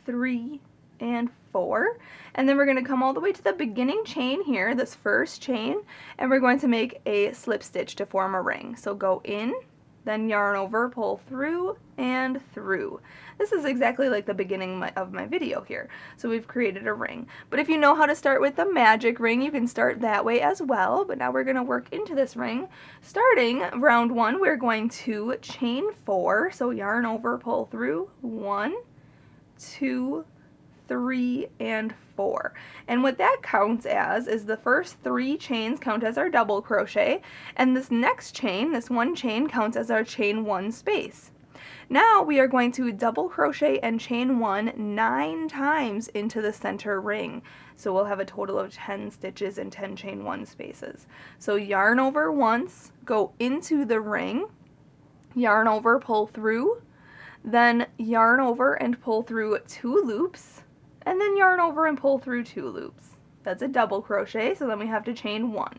3, and 4, and then we're going to come all the way to the beginning chain here, this first chain, and we're going to make a slip stitch to form a ring. So go in, then yarn over, pull through, and through. This is exactly like the beginning of my video here. So we've created a ring. But if you know how to start with the magic ring, you can start that way as well. But now we're going to work into this ring. Starting round 1, we're going to chain 4, so yarn over, pull through, 1, 2, 3, and 4. And what that counts as is the first 3 chains count as our double crochet, and this next chain, this one chain, counts as our chain 1 space. Now we are going to double crochet and chain 1 9 times into the center ring. So we'll have a total of 10 stitches and 10 chain 1 spaces. So yarn over once, go into the ring, yarn over, pull through, then yarn over and pull through 2 loops, and then yarn over and pull through 2 loops. That's a double crochet, so then we have to chain 1.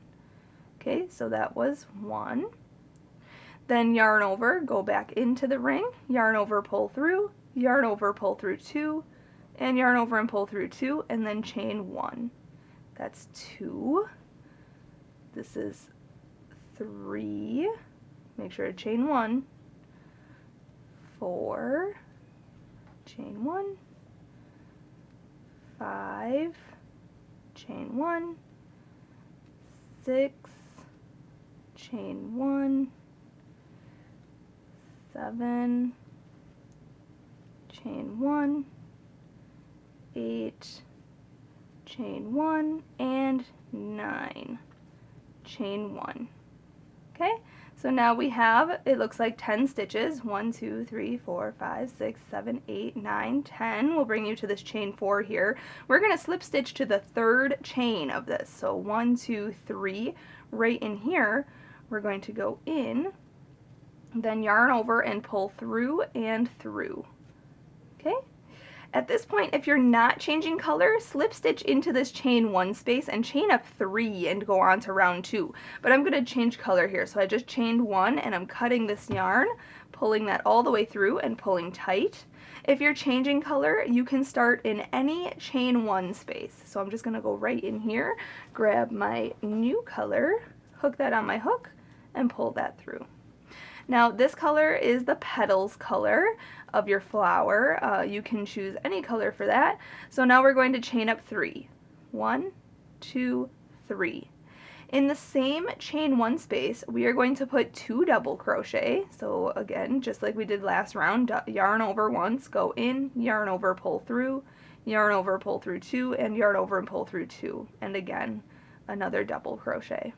Okay, so that was 1. Then yarn over, go back into the ring, yarn over, pull through, yarn over, pull through 2, and yarn over and pull through 2, and then chain 1. That's 2. This is 3. Make sure to chain 1. 4. Chain 1. 5. Chain 1. 6. Chain 1. 7, chain 1, 8, chain 1, and 9, chain 1. Okay, so now we have, it looks like 10 stitches, 1, 2, 3, 4, 5, 6, 7, 8, 9, 10. We'll bring you to this chain 4 here. We're going to slip stitch to the 3rd chain of this. So 1, 2, 3, right in here, we're going to go in, then yarn over and pull through and through. Okay? At this point, if you're not changing color, slip stitch into this chain 1 space and chain up 3 and go on to round 2. But I'm going to change color here, so I just chained 1 and I'm cutting this yarn, pulling that all the way through and pulling tight. If you're changing color, you can start in any chain 1 space. So I'm just going to go right in here, grab my new color, hook that on my hook, and pull that through. Now this color is the petals color of your flower. You can choose any color for that. So now we're going to chain up 3. 1, 2, 3. In the same chain 1 space, we are going to put 2 double crochet. So again, just like we did last round, yarn over once, go in, yarn over, pull through, yarn over, pull through 2, and yarn over and pull through 2. And again, another double crochet.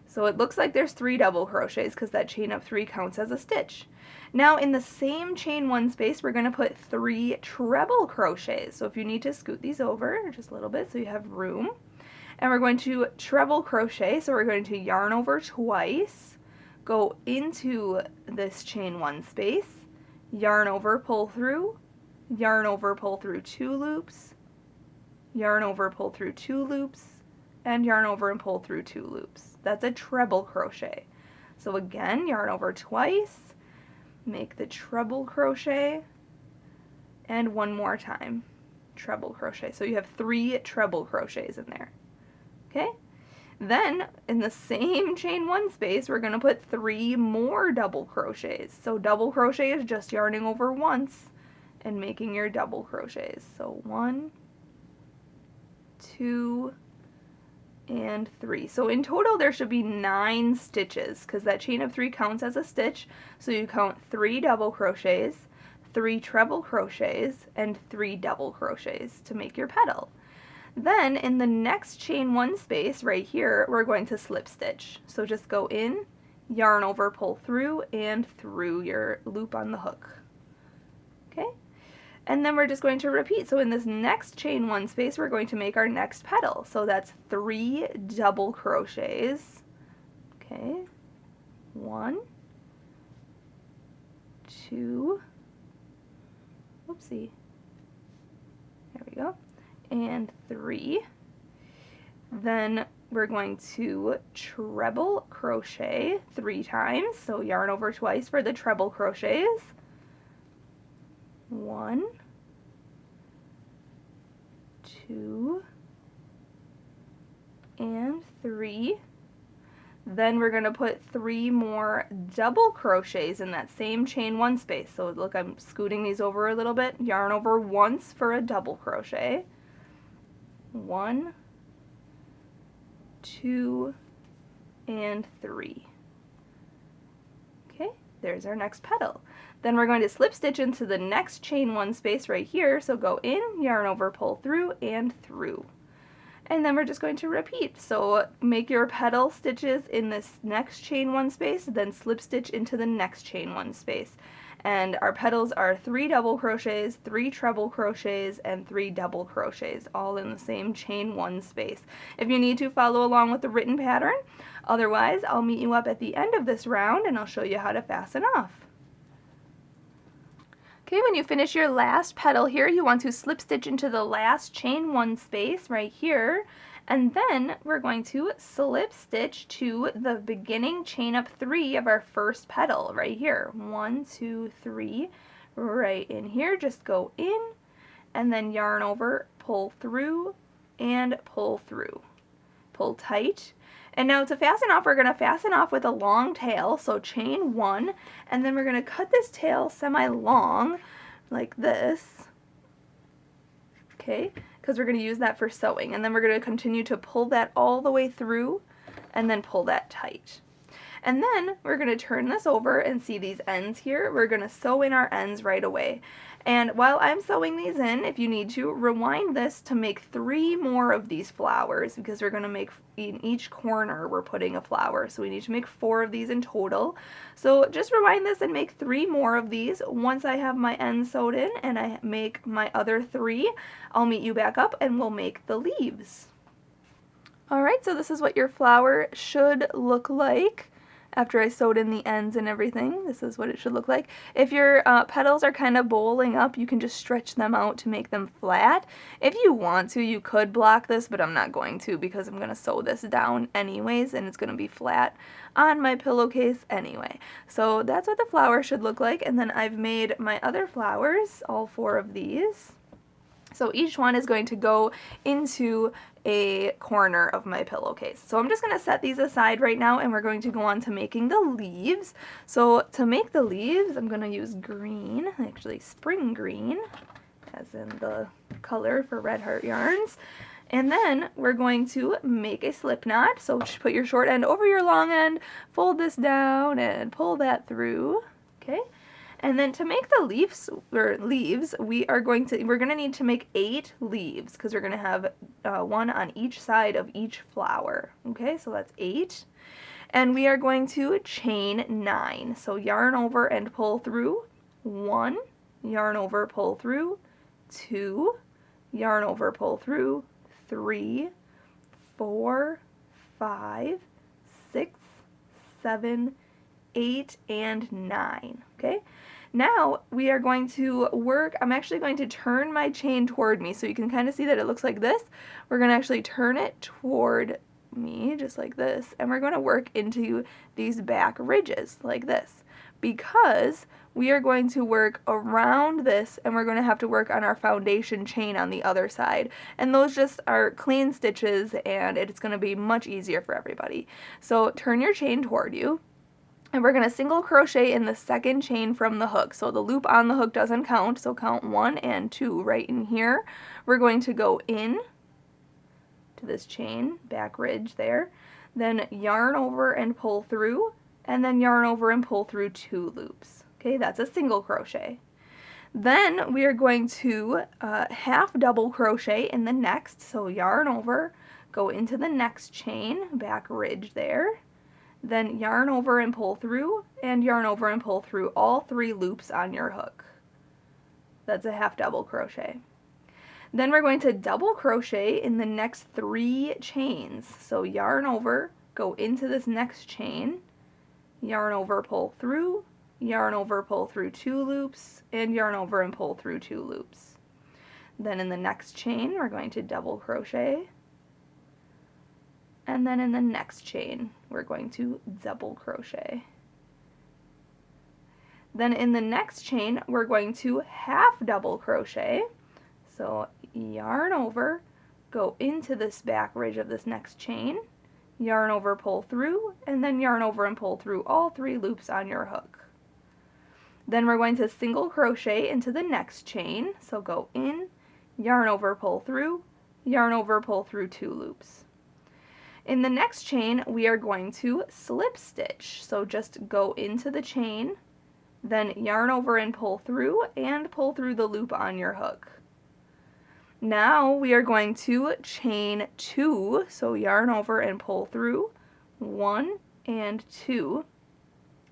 So it looks like there's 3 double crochets because that chain up 3 counts as a stitch. Now in the same chain 1 space, we're going to put 3 treble crochets. So if you need to scoot these over just a little bit so you have room. And we're going to treble crochet, so we're going to yarn over twice, go into this chain 1 space, yarn over, pull through, yarn over, pull through 2 loops, yarn over, pull through 2 loops, and yarn over and pull through 2 loops. That's a treble crochet. So again, yarn over twice, make the treble crochet, and one more time, treble crochet. So you have 3 treble crochets in there. Okay? Then, in the same chain 1 space, we're going to put 3 more double crochets. So double crochet is just yarning over once and making your double crochets. So 1, 2, and 3. So in total there should be 9 stitches because that chain of 3 counts as a stitch. So you count 3 double crochets, 3 treble crochets, and 3 double crochets to make your petal. Then in the next chain 1 space right here, we're going to slip stitch. So just go in, yarn over, pull through, and through your loop on the hook. Okay? And then we're just going to repeat. So in this next chain 1 space, we're going to make our next petal. So that's 3 double crochets. Okay, 1, 2, whoopsie, there we go, and 3. Then we're going to treble crochet 3 times. So yarn over twice for the treble crochets. 1, 2, and 3. Then we're going to put 3 more double crochets in that same chain 1 space. So look, I'm scooting these over a little bit. Yarn over once for a double crochet. 1, 2, and 3. Okay, there's our next petal. Then we're going to slip stitch into the next chain one space right here. So go in, yarn over, pull through, and through. And then we're just going to repeat. So make your petal stitches in this next chain one space, then slip stitch into the next chain one space. And our petals are 3 double crochets, 3 treble crochets, and 3 double crochets, all in the same chain one space. If you need to, follow along with the written pattern. Otherwise, I'll meet you up at the end of this round and I'll show you how to fasten off. Okay, when you finish your last petal here, you want to slip stitch into the last chain one space right here, and then we're going to slip stitch to the beginning chain up 3 of our first petal right here. 1, 2, 3, right in here. Just go in and then yarn over, pull through, and pull through. Pull tight. And now to fasten off, we're going to fasten off with a long tail, so chain 1, and then we're going to cut this tail semi-long like this, okay, because we're going to use that for sewing. And then we're going to continue to pull that all the way through and then pull that tight. And then we're going to turn this over and see these ends here. We're going to sew in our ends right away. And while I'm sewing these in, if you need to, rewind this to make 3 more of these flowers, because we're going to make, in each corner we're putting a flower, so we need to make 4 of these in total. So just rewind this and make 3 more of these. Once I have my ends sewed in and I make my other 3, I'll meet you back up and we'll make the leaves. Alright, so this is what your flower should look like. After I sewed in the ends and everything, this is what it should look like. If your petals are kind of bowling up, you can just stretch them out to make them flat. If you want to, you could block this, but I'm not going to because I'm going to sew this down anyways, and it's going to be flat on my pillowcase anyway. So that's what the flower should look like, and then I've made my other flowers, all 4 of these. So each one is going to go into a corner of my pillowcase. So I'm just going to set these aside right now and we're going to go on to making the leaves. So to make the leaves, I'm going to use green, actually spring green, as in the color for Red Heart Yarns. And then we're going to make a slip knot. So just put your short end over your long end, fold this down and pull that through. Okay. And then to make the leaves, we're going to need to make 8 leaves because we're going to have 1 on each side of each flower. Okay, so that's 8. And we are going to chain 9. So yarn over and pull through 1, yarn over, pull through 2, yarn over, pull through 3, 4, 5, 6, 7, 8, and 9. Okay. Now we are going to work, I'm actually going to turn my chain toward me so you can kind of see that it looks like this. We're going to actually turn it toward me just like this, and we're going to work into these back ridges like this because we are going to work around this and we're going to have to work on our foundation chain on the other side, and those just are clean stitches and it's going to be much easier for everybody. So turn your chain toward you. And we're going to single crochet in the second chain from the hook. So the loop on the hook doesn't count, so count 1 and 2 right in here. We're going to go in to this chain, back ridge there, then yarn over and pull through, and then yarn over and pull through 2 loops. Okay, that's a single crochet. Then we are going to half double crochet in the next, so yarn over, go into the next chain, back ridge there. Then yarn over and pull through, and yarn over and pull through all 3 loops on your hook. That's a half double crochet. Then we're going to double crochet in the next 3 chains. So yarn over, go into this next chain, yarn over, pull through, yarn over, pull through 2 loops, and yarn over and pull through 2 loops. Then in the next chain, we're going to double crochet. And then in the next chain, we're going to double crochet. Then in the next chain, we're going to half double crochet. So yarn over, go into this back ridge of this next chain, yarn over, pull through, and then yarn over and pull through all 3 loops on your hook. Then we're going to single crochet into the next chain. So go in, yarn over, pull through, yarn over, pull through 2 loops. In the next chain, we are going to slip stitch. So just go into the chain, then yarn over and pull through the loop on your hook. Now we are going to chain 2, so yarn over and pull through 1 and 2.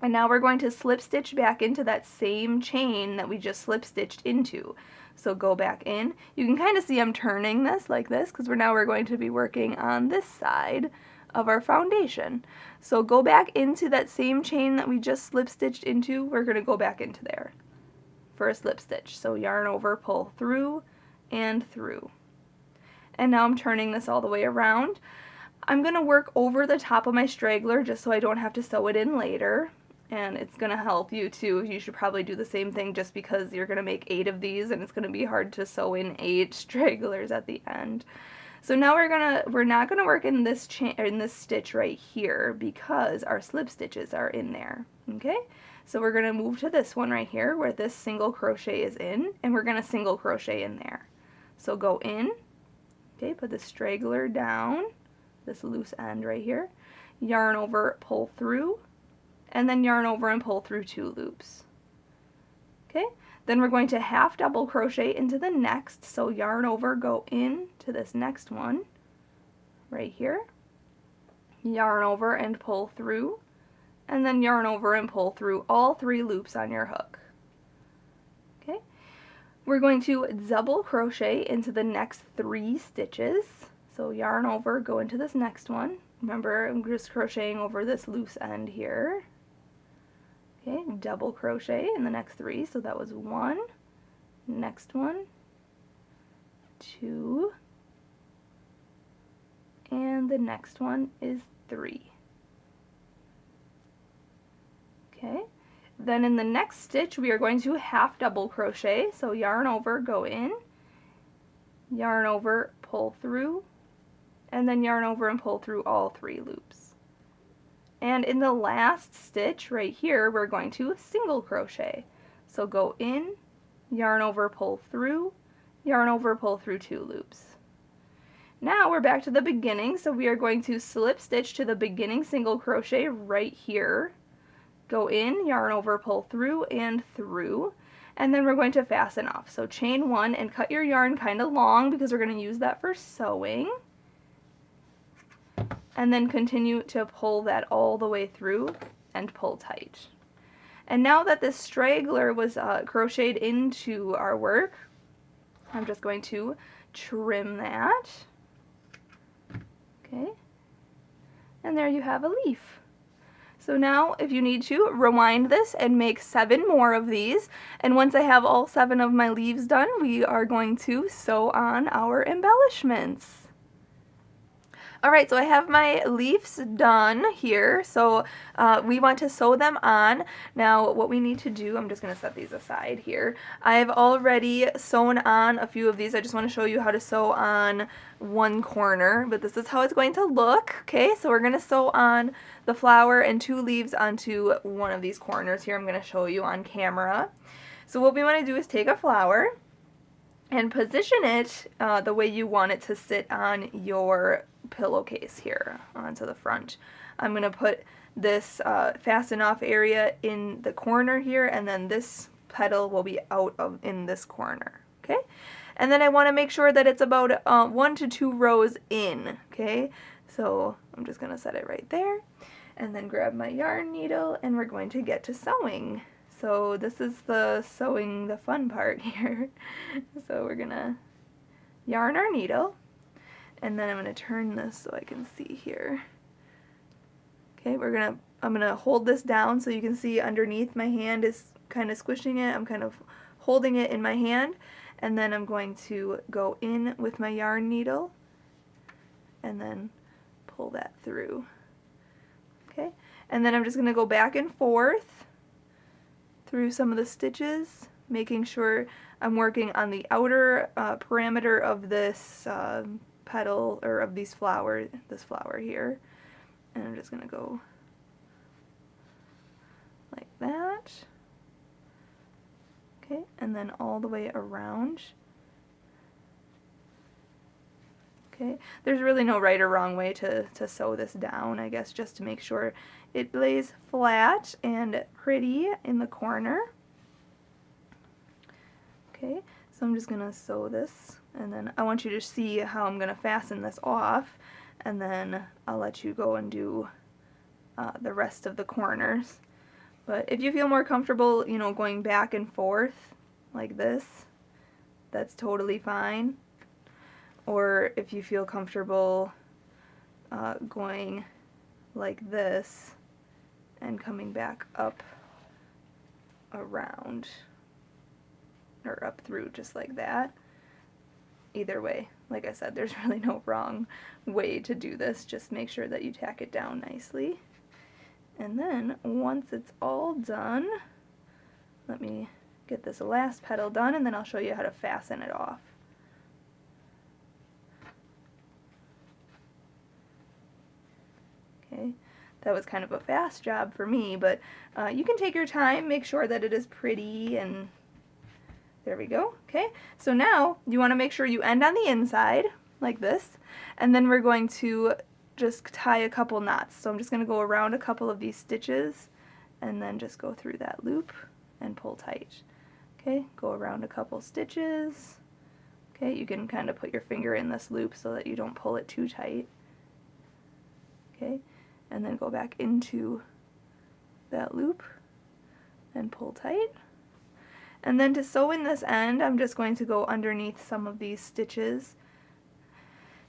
And now we're going to slip stitch back into that same chain that we just slip stitched into. So go back in. You can kind of see I'm turning this like this because we're going to be working on this side of our foundation. So go back into that same chain that we just slip stitched into. We're going to go back into there for a slip stitch. So yarn over, pull through and through. And now I'm turning this all the way around. I'm going to work over the top of my straggler just so I don't have to sew it in later. And it's going to help you too. You should probably do the same thing just because you're going to make 8 of these and it's going to be hard to sew in 8 stragglers at the end. So now we're not going to work in this stitch right here because our slip stitches are in there. Okay? So we're going to move to this one right here where this single crochet is in, and we're going to single crochet in there. So go in, okay, put the straggler down, this loose end right here, yarn over, pull through, and then yarn over and pull through 2 loops. Okay, then we're going to half double crochet into the next, so yarn over, go in to this next one right here, yarn over and pull through, and then yarn over and pull through all 3 loops on your hook. Okay, we're going to double crochet into the next 3 stitches, so yarn over, go into this next one. Remember, I'm just crocheting over this loose end here. Okay, double crochet in the next 3, so that was 1, next one, 2, and the next one is 3. Okay, then in the next stitch we are going to half double crochet, so yarn over, go in, yarn over, pull through, and then yarn over and pull through all 3 loops. And in the last stitch right here, we're going to single crochet. So go in, yarn over, pull through, yarn over, pull through 2 loops. Now we're back to the beginning, so we are going to slip stitch to the beginning single crochet right here. Go in, yarn over, pull through, and then we're going to fasten off. So chain 1 and cut your yarn kind of long because we're going to use that for sewing. And then continue to pull that all the way through and pull tight. And now that this straggler was crocheted into our work, I'm just going to trim that. Okay, and there you have a leaf. So now if you need to, rewind this and make 7 more of these, and once I have all 7 of my leaves done, we are going to sew on our embellishments. Alright, so I have my leaves done here, so we want to sew them on. Now what we need to do, I'm just going to set these aside here. I've already sewn on a few of these. I just want to show you how to sew on one corner, but this is how it's going to look. Okay, so we're going to sew on the flower and 2 leaves onto one of these corners here. I'm going to show you on camera. So what we want to do is take a flower and position it the way you want it to sit on your pillowcase here onto the front. I'm going to put this fasten off area in the corner here, and then this petal will be out of in this corner. Okay, and then I want to make sure that it's about 1 to 2 rows in. Okay, so I'm just going to set it right there and then grab my yarn needle and we're going to get to sewing. So this is the sewing, the fun part here. So we're gonna yarn our needle, and then I'm gonna turn this so I can see here. Okay, I'm gonna hold this down so you can see underneath my hand is kind of squishing it. I'm kind of holding it in my hand, and then I'm going to go in with my yarn needle and then pull that through. Okay, and then I'm just gonna go back and forth through some of the stitches, making sure I'm working on the outer parameter of this petal, or of this flower here. And I'm just going to go like that. Okay, and then all the way around. Okay, there's really no right or wrong way to sew this down, I guess, just to make sure it lays flat and pretty in the corner. Okay, so I'm just going to sew this, and then I want you to see how I'm going to fasten this off, and then I'll let you go and do the rest of the corners. But if you feel more comfortable, you know, going back and forth like this, that's totally fine. Or if you feel comfortable going like this and coming back up around, or up through just like that. Either way, like I said, there's really no wrong way to do this. Just make sure that you tack it down nicely. And then once it's all done, let me get this last petal done, and then I'll show you how to fasten it off. Okay, that was kind of a fast job for me, but you can take your time, make sure that it is pretty, and there we go. Okay, so now you want to make sure you end on the inside like this, and then we're going to just tie a couple knots. So I'm just going to go around a couple of these stitches and then just go through that loop and pull tight. Okay, go around a couple stitches. Okay, you can kind of put your finger in this loop so that you don't pull it too tight. Okay, and then go back into that loop and pull tight. And then to sew in this end, I'm just going to go underneath some of these stitches.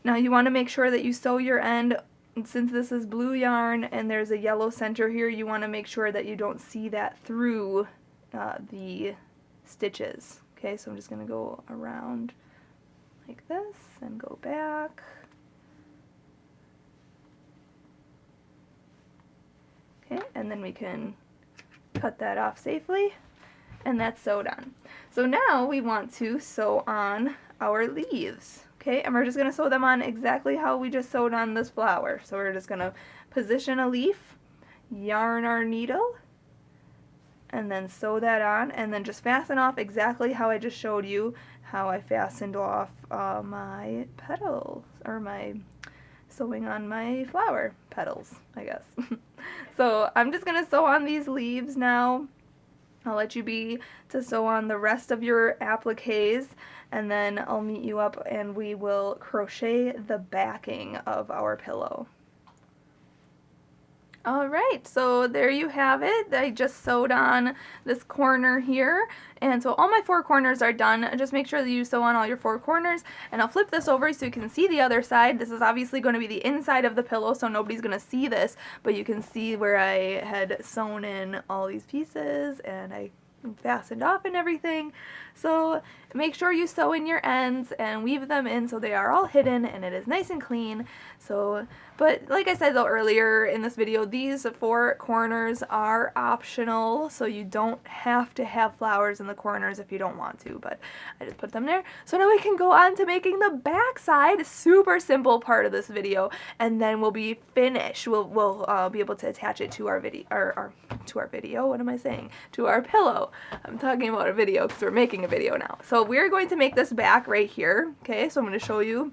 Now you want to make sure that you sew your end, since this is blue yarn and there's a yellow center here, you want to make sure that you don't see that through the stitches. Okay, so I'm just going to go around like this and go back. Okay, and then we can cut that off safely, and that's sewed on. So now we want to sew on our leaves. Okay, and we're just going to sew them on exactly how we just sewed on this flower. So we're just going to position a leaf, yarn our needle, and then sew that on, and then just fasten off exactly how I just showed you how I fastened off my petals, or my sewing on my flower petals, I guess. So I'm just going to sew on these leaves now. I'll let you be to sew on the rest of your appliques, and then I'll meet you up and we will crochet the backing of our pillow. Alright, so there you have it. I just sewed on this corner here, and so all my 4 corners are done. Just make sure that you sew on all your 4 corners, and I'll flip this over so you can see the other side. This is obviously going to be the inside of the pillow, so nobody's going to see this, but you can see where I had sewn in all these pieces, and I fastened off and everything. So make sure you sew in your ends and weave them in so they are all hidden and it is nice and clean. So, but like I said though earlier in this video, these 4 corners are optional, so you don't have to have flowers in the corners if you don't want to, but I just put them there. So now we can go on to making the back side, super simple part of this video, and then we'll be finished. We'll be able to attach it to our video, what am I saying? To our pillow. I'm talking about a video because we're making a video now. So we're going to make this back right here. Okay, so I'm going to show you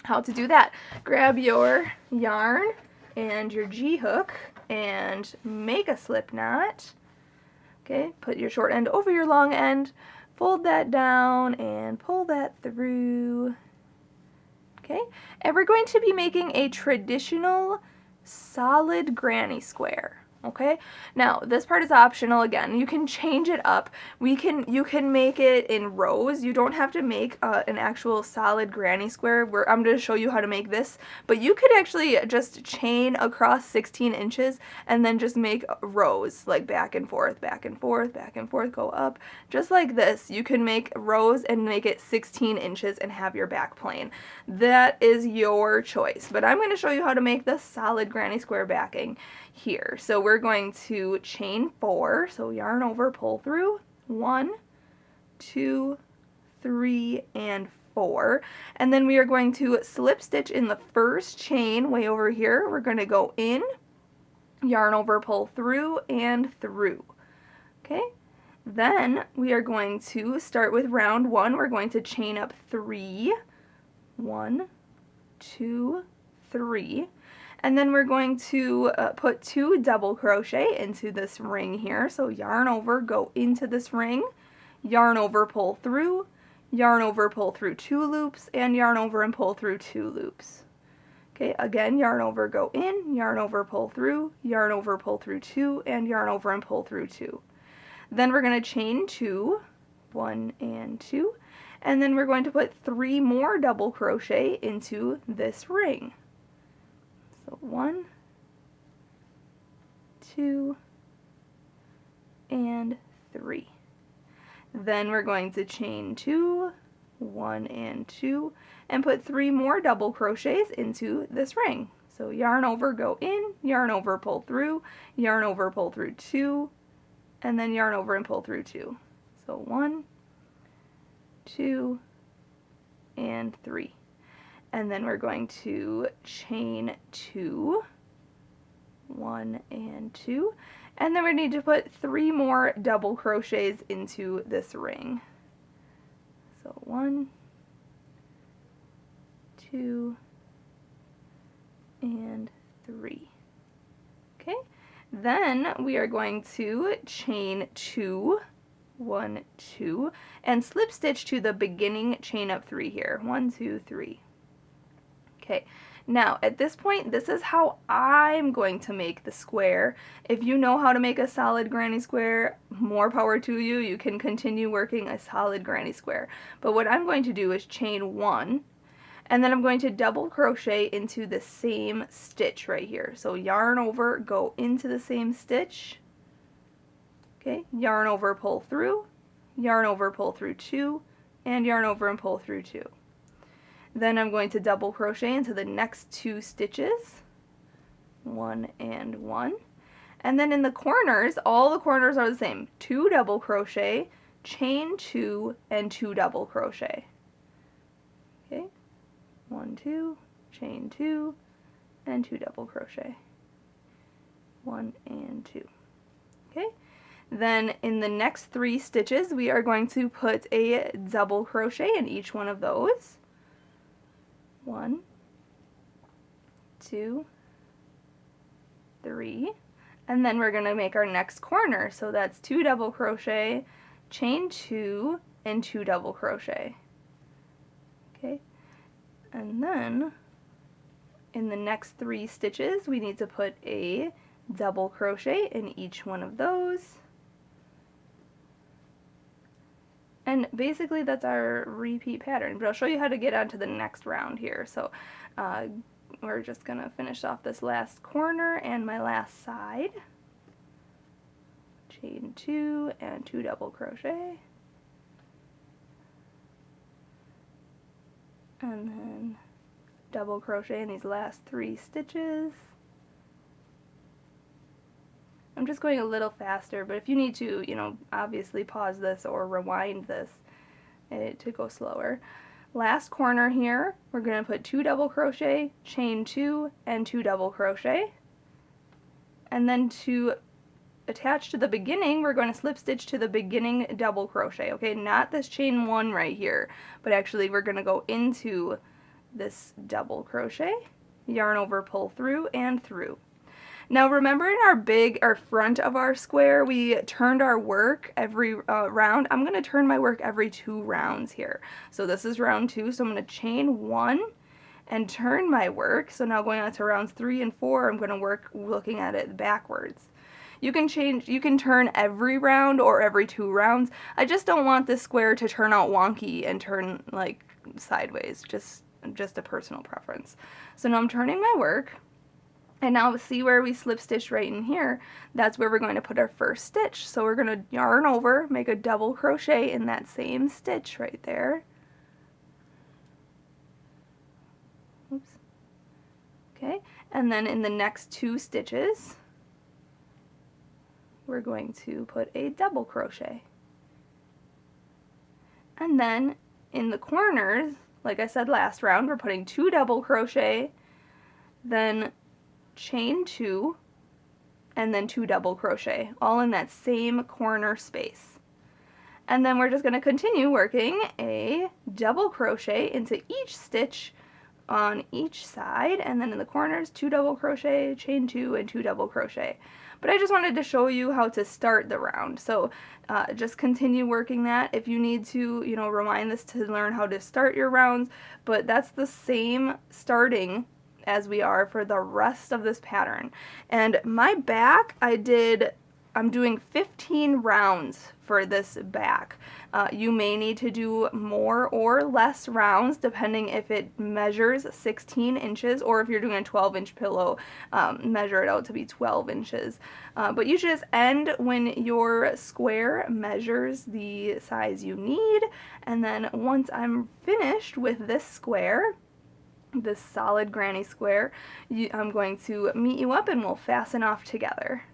how to do that. Grab your yarn and your G-hook and make a slip knot. Okay, put your short end over your long end, fold that down and pull that through. Okay, and we're going to be making a traditional solid granny square. Okay, now this part is optional. Again, you can change it up. You can make it in rows. You don't have to make an actual solid granny square. I'm going to show you how to make this, but you could actually just chain across 16 inches and then just make rows, like back and forth, back and forth, back and forth, go up, just like this. You can make rows and make it 16 inches and have your back plain. That is your choice, but I'm going to show you how to make the solid granny square backing here. So we're going to chain 4, so yarn over, pull through, 1, 2, 3, and 4, and then we are going to slip stitch in the first chain way over here. We're going to go in, yarn over, pull through, and through. Okay, then we are going to start with round 1. We're going to chain up 3, 1, 2, 3. And then we're going to put 2 double crochet into this ring here. So yarn over, go into this ring, yarn over, pull through, yarn over, pull through 2 loops, and yarn over and pull through 2 loops. Okay, again, yarn over, go in, yarn over, pull through, yarn over, pull through 2, and yarn over and pull through 2. Then we're going to chain 2, 1 and 2, and then we're going to put 3 more double crochet into this ring. So 1, 2, and 3. Then we're going to chain 2, 1 and 2, and put 3 more double crochets into this ring. So yarn over, go in, yarn over, pull through, yarn over, pull through 2, and then yarn over and pull through 2. So 1, 2, and 3. And then we're going to chain 2, 1 and 2, and then we need to put 3 more double crochets into this ring. So 1, 2, and 3. Okay, then we are going to chain 2, 1, 2, and slip stitch to the beginning chain up 3 here. 1, 2, 3. Okay, now at this point, this is how I'm going to make the square. If you know how to make a solid granny square, more power to you. You can continue working a solid granny square. But what I'm going to do is chain 1, and then I'm going to double crochet into the same stitch right here. So yarn over, go into the same stitch. Okay, yarn over, pull through, yarn over, pull through 2, and yarn over and pull through 2. Then I'm going to double crochet into the next 2 stitches, 1 and 1. And then in the corners, all the corners are the same. 2 double crochet, chain 2, and 2 double crochet. Okay, 1, 2, chain 2, and 2 double crochet. 1 and 2. Okay, then in the next 3 stitches, we are going to put a double crochet in each one of those. 1, 2, 3, and then we're going to make our next corner. So that's 2 double crochet, chain 2, and 2 double crochet. Okay, and then in the next 3 stitches, we need to put a double crochet in each one of those. And basically that's our repeat pattern, but I'll show you how to get onto the next round here. So we're just going to finish off this last corner and my last side. Chain 2 and 2 double crochet. And then double crochet in these last 3 stitches. I'm just going a little faster, but if you need to, you know, obviously pause this or rewind this to go slower. Last corner here, we're going to put 2 double crochet, chain 2, and 2 double crochet. And then to attach to the beginning, we're going to slip stitch to the beginning double crochet, okay? Not this chain 1 right here, but actually we're going to go into this double crochet, yarn over, pull through, and through. Now remember in our front of our square, we turned our work every round. I'm going to turn my work every 2 rounds here. So this is round 2, so I'm going to chain 1 and turn my work. So now going on to rounds 3 and 4, I'm going to work looking at it backwards. You can turn every round or every 2 rounds. I just don't want this square to turn out wonky and turn like sideways, just a personal preference. So now I'm turning my work. And now see where we slip stitch right in here, that's where we're going to put our first stitch. So we're going to yarn over, make a double crochet in that same stitch right there. Oops. Okay, and then in the next 2 stitches, we're going to put a double crochet. And then in the corners, like I said last round, we're putting 2 double crochet, then chain 2, and then 2 double crochet, all in that same corner space. And then we're just going to continue working a double crochet into each stitch on each side, and then in the corners 2 double crochet, chain 2, and 2 double crochet. But I just wanted to show you how to start the round. So just continue working that. If you need to, you know, rewind this to learn how to start your rounds, but that's the same starting as we are for the rest of this pattern. And my back, I'm doing 15 rounds for this back. You may need to do more or less rounds depending if it measures 16 inches or if you're doing a 12-inch pillow, measure it out to be 12 inches. But you should just end when your square measures the size you need, and then once I'm finished with this square, this solid granny square, I'm going to meet you up and we'll fasten off together.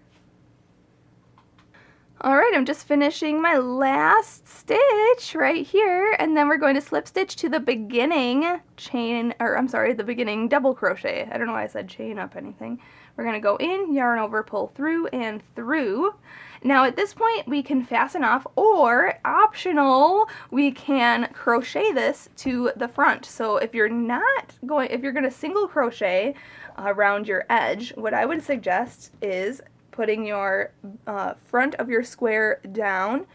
Alright, I'm just finishing my last stitch right here, and then we're going to slip stitch to the beginning chain, or I'm sorry, the beginning double crochet. I don't know why I said chain up anything. We're going to go in, yarn over, pull through, and through. Now at this point we can fasten off, or optional, we can crochet this to the front. So if you're going to single crochet around your edge, what I would suggest is putting your front of your square down.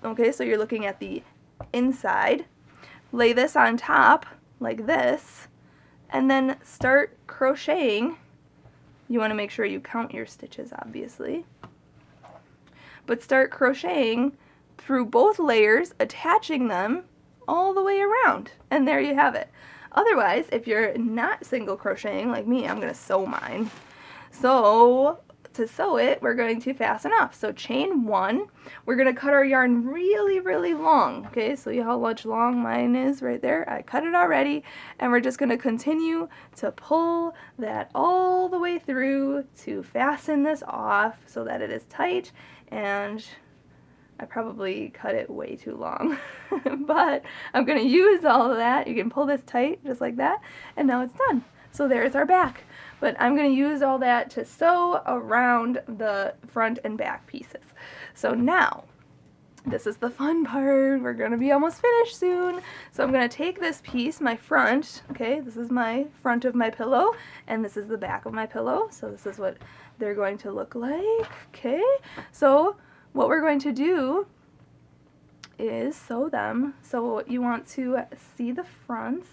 Okay, so you're looking at the inside. Lay this on top like this, and then start crocheting. You want to make sure you count your stitches, obviously. But start crocheting through both layers, attaching them all the way around. And there you have it. Otherwise, if you're not single crocheting like me, I'm going to sew mine. So to sew it, we're going to fasten off. So chain 1, we're going to cut our yarn really, really long. Okay, so you know how much long mine is right there? I cut it already, and we're just going to continue to pull that all the way through to fasten this off so that it is tight. And I probably cut it way too long, but I'm going to use all of that. You can pull this tight just like that, and now it's done. So there's our back. But I'm going to use all that to sew around the front and back pieces. So now, this is the fun part. We're going to be almost finished soon. So I'm going to take this piece, my front, okay, this is my front of my pillow, and this is the back of my pillow. So this is what they're going to look like, okay? So what we're going to do is sew them. So you want to see the fronts.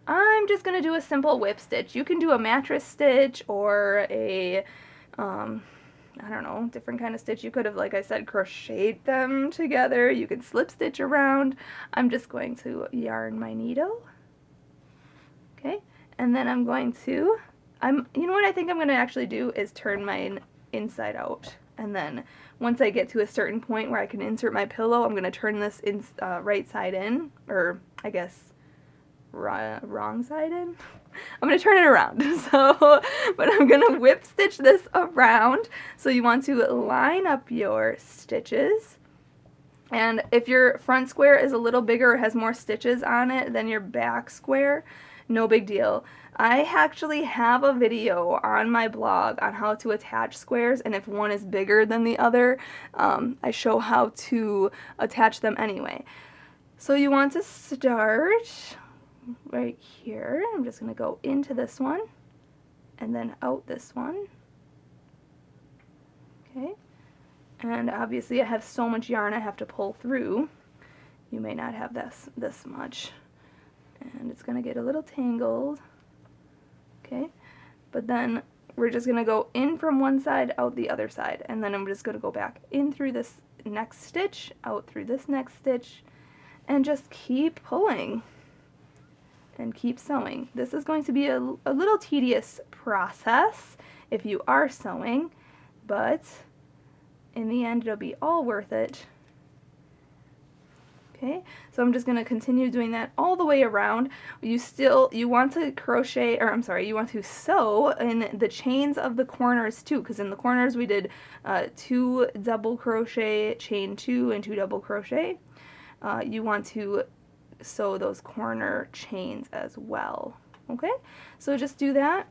I'm just going to do a simple whip stitch. You can do a mattress stitch or a, I don't know, different kind of stitch. You could have, like I said, crocheted them together. You could slip stitch around. I'm just going to yarn my needle. Okay, and then I'm going to, you know what I think I'm going to actually do is turn mine inside out. And then once I get to a certain point where I can insert my pillow, I'm going to turn this right side in, or I guess wrong side in. I'm going to turn it around. So, but I'm going to whip stitch this around. So you want to line up your stitches. And if your front square is a little bigger or has more stitches on it than your back square, no big deal. I actually have a video on my blog on how to attach squares, and if one is bigger than the other, I show how to attach them anyway. So you want to start right here. I'm just going to go into this one and then out this one. Okay, and obviously I have so much yarn I have to pull through. You may not have this much, and it's going to get a little tangled. Okay, but then we're just going to go in from one side, out the other side, and then I'm just going to go back in through this next stitch, out through this next stitch, and just keep pulling and keep sewing. This is going to be a little tedious process if you are sewing, but in the end it'll be all worth it. Okay, so I'm just going to continue doing that all the way around. You want to crochet, or I'm sorry, you want to sew in the chains of the corners too, because in the corners we did 2 double crochet, chain 2, and 2 double crochet. You want to sew those corner chains as well. Okay, so just do that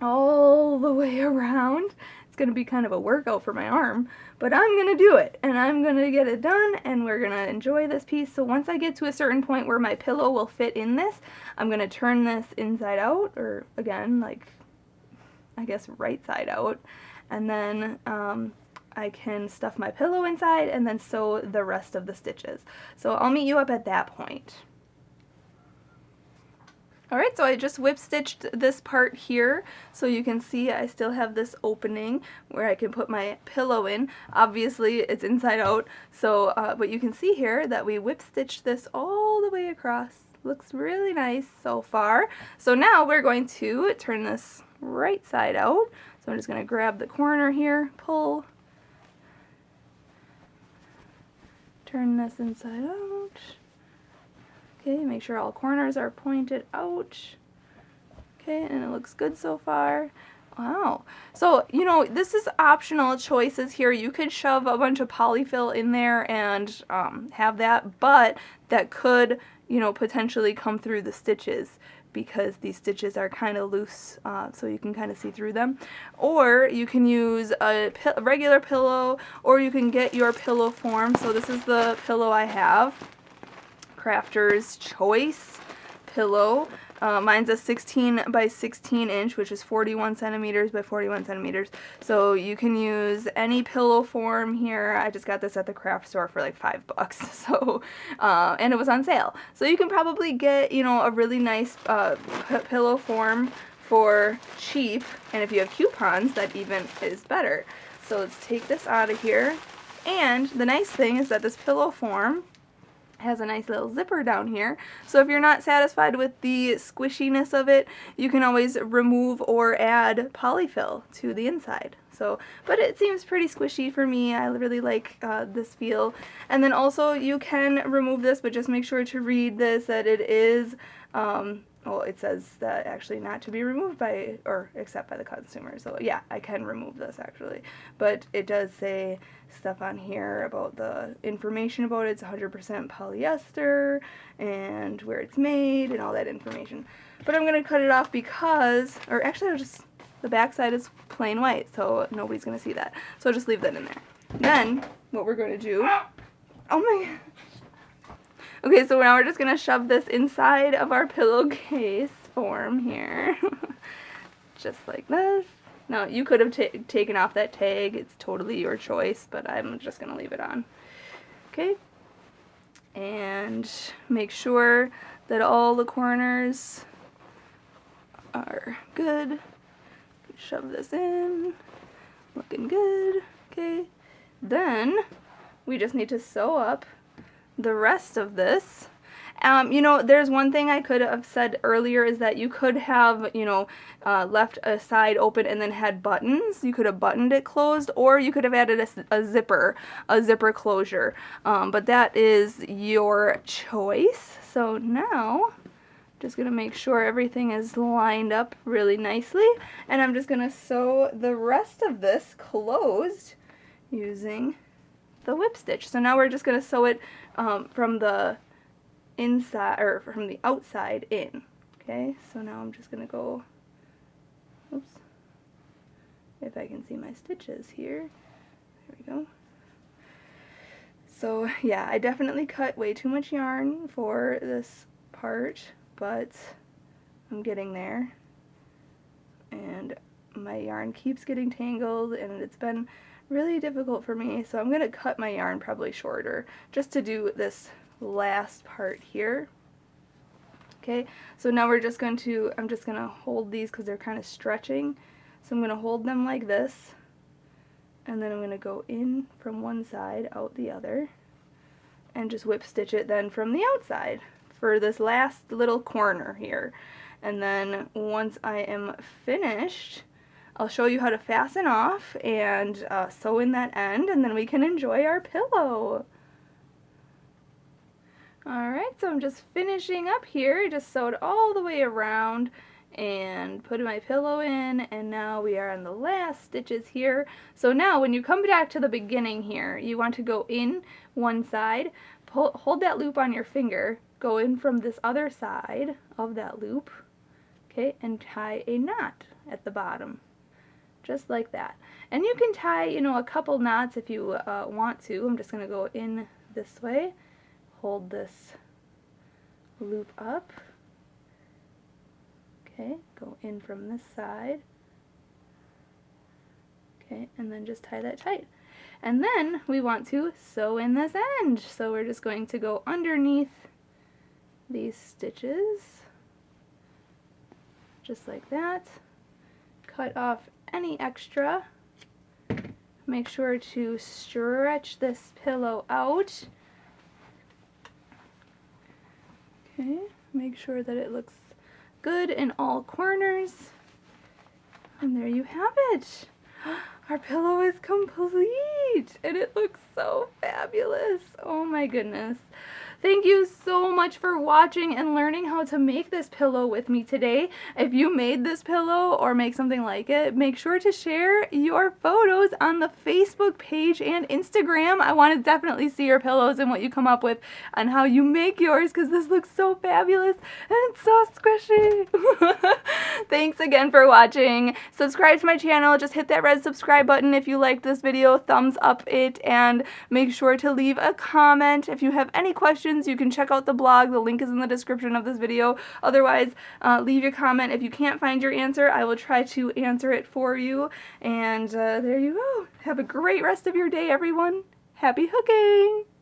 all the way around It's going to be kind of a workout for my arm, but I'm going to do it, and I'm going to get it done, and we're going to enjoy this piece. So once I get to a certain point where my pillow will fit in this, I'm going to turn this inside out, or again, like, I guess right side out, and then I can stuff my pillow inside and then sew the rest of the stitches. So I'll meet you up at that point. Alright, so I just whip stitched this part here, so you can see I still have this opening where I can put my pillow in. Obviously it's inside out, so but you can see here that we whip stitched this all the way across. Looks really nice so far. So now we're going to turn this right side out. So I'm just going to grab the corner here, pull, turn this inside out. Okay, make sure all corners are pointed out. Okay, and it looks good so far. Wow. So, you know, this is optional choices here. You could shove a bunch of polyfill in there and have that, but that could, you know, potentially come through the stitches because these stitches are kind of loose, so you can kind of see through them. Or you can use a regular pillow, or you can get your pillow form. So this is the pillow I have. Crafter's Choice pillow. Mine's a 16 by 16 inch, which is 41 centimeters by 41 centimeters. So you can use any pillow form here. I just got this at the craft store for like $5. So, and it was on sale. So you can probably get, you know, a really nice pillow form for cheap. And if you have coupons, that even is better. So let's take this out of here. And the nice thing is that this pillow form has a nice little zipper down here, so if you're not satisfied with the squishiness of it, you can always remove or add polyfill to the inside. So, but it seems pretty squishy for me. I really like this feel. And then also you can remove this, but just make sure to read this, that it is well, it says that actually not to be removed by or except by the consumer. So yeah, I can remove this actually. But it does say stuff on here about the information about it. It's 100% polyester and where it's made and all that information. But I'm going to cut it off because, or actually I'll just, the back side is plain white, so nobody's going to see that. So I'll just leave that in there. Then what we're going to do, oh my god. Okay, so now we're just going to shove this inside of our pillowcase form here. Just like this. Now, you could have taken off that tag. It's totally your choice, but I'm just going to leave it on. Okay? And make sure that all the corners are good. Shove this in. Looking good. Okay. Then, we just need to sew up the rest of this. You know, there's one thing I could have said earlier is that you could have, you know, left a side open and then had buttons. You could have buttoned it closed, or you could have added a zipper closure. But that is your choice. So now, just going to make sure everything is lined up really nicely. And I'm just going to sew the rest of this closed using the whip stitch. So now we're just going to sew it from the inside, or from the outside in. Okay, so now I'm just going to go, oops, if I can see my stitches here. There we go. So yeah, I definitely cut way too much yarn for this part, but I'm getting there. And my yarn keeps getting tangled, and it's been really difficult for me, so I'm going to cut my yarn probably shorter just to do this last part here. Okay, so now we're just going to, I'm just going to hold these because they're kind of stretching, so I'm going to hold them like this, and then I'm going to go in from one side, out the other, and just whip stitch it then from the outside for this last little corner here. And then once I am finished, I'll show you how to fasten off and sew in that end, and then we can enjoy our pillow. Alright, so I'm just finishing up here. I just sewed all the way around and put my pillow in, and now we are on the last stitches here. So now when you come back to the beginning here, you want to go in one side, hold that loop on your finger, go in from this other side of that loop, okay, and tie a knot at the bottom. just like that. And you can tie, you know, a couple knots if you want to. I'm just going to go in this way, hold this loop up. Okay, go in from this side. Okay, and then just tie that tight. And then we want to sew in this end. So we're just going to go underneath these stitches, just like that. Cut off any extra. Make sure to stretch this pillow out. Okay, make sure that it looks good in all corners. And there you have it. Our pillow is complete and it looks so fabulous. Oh my goodness. Thank you so much for watching and learning how to make this pillow with me today. If you made this pillow or make something like it, make sure to share your photos on the Facebook page and Instagram. I want to definitely see your pillows and what you come up with and how you make yours, because this looks so fabulous and it's so squishy. Thanks again for watching. Subscribe to my channel. Just hit that red subscribe button if you liked this video. Thumbs up it, and make sure to leave a comment. If you have any questions, you can check out the blog. The link is in the description of this video. Otherwise, leave your comment. If you can't find your answer, I will try to answer it for you. And there you go. Have a great rest of your day, everyone. Happy hooking!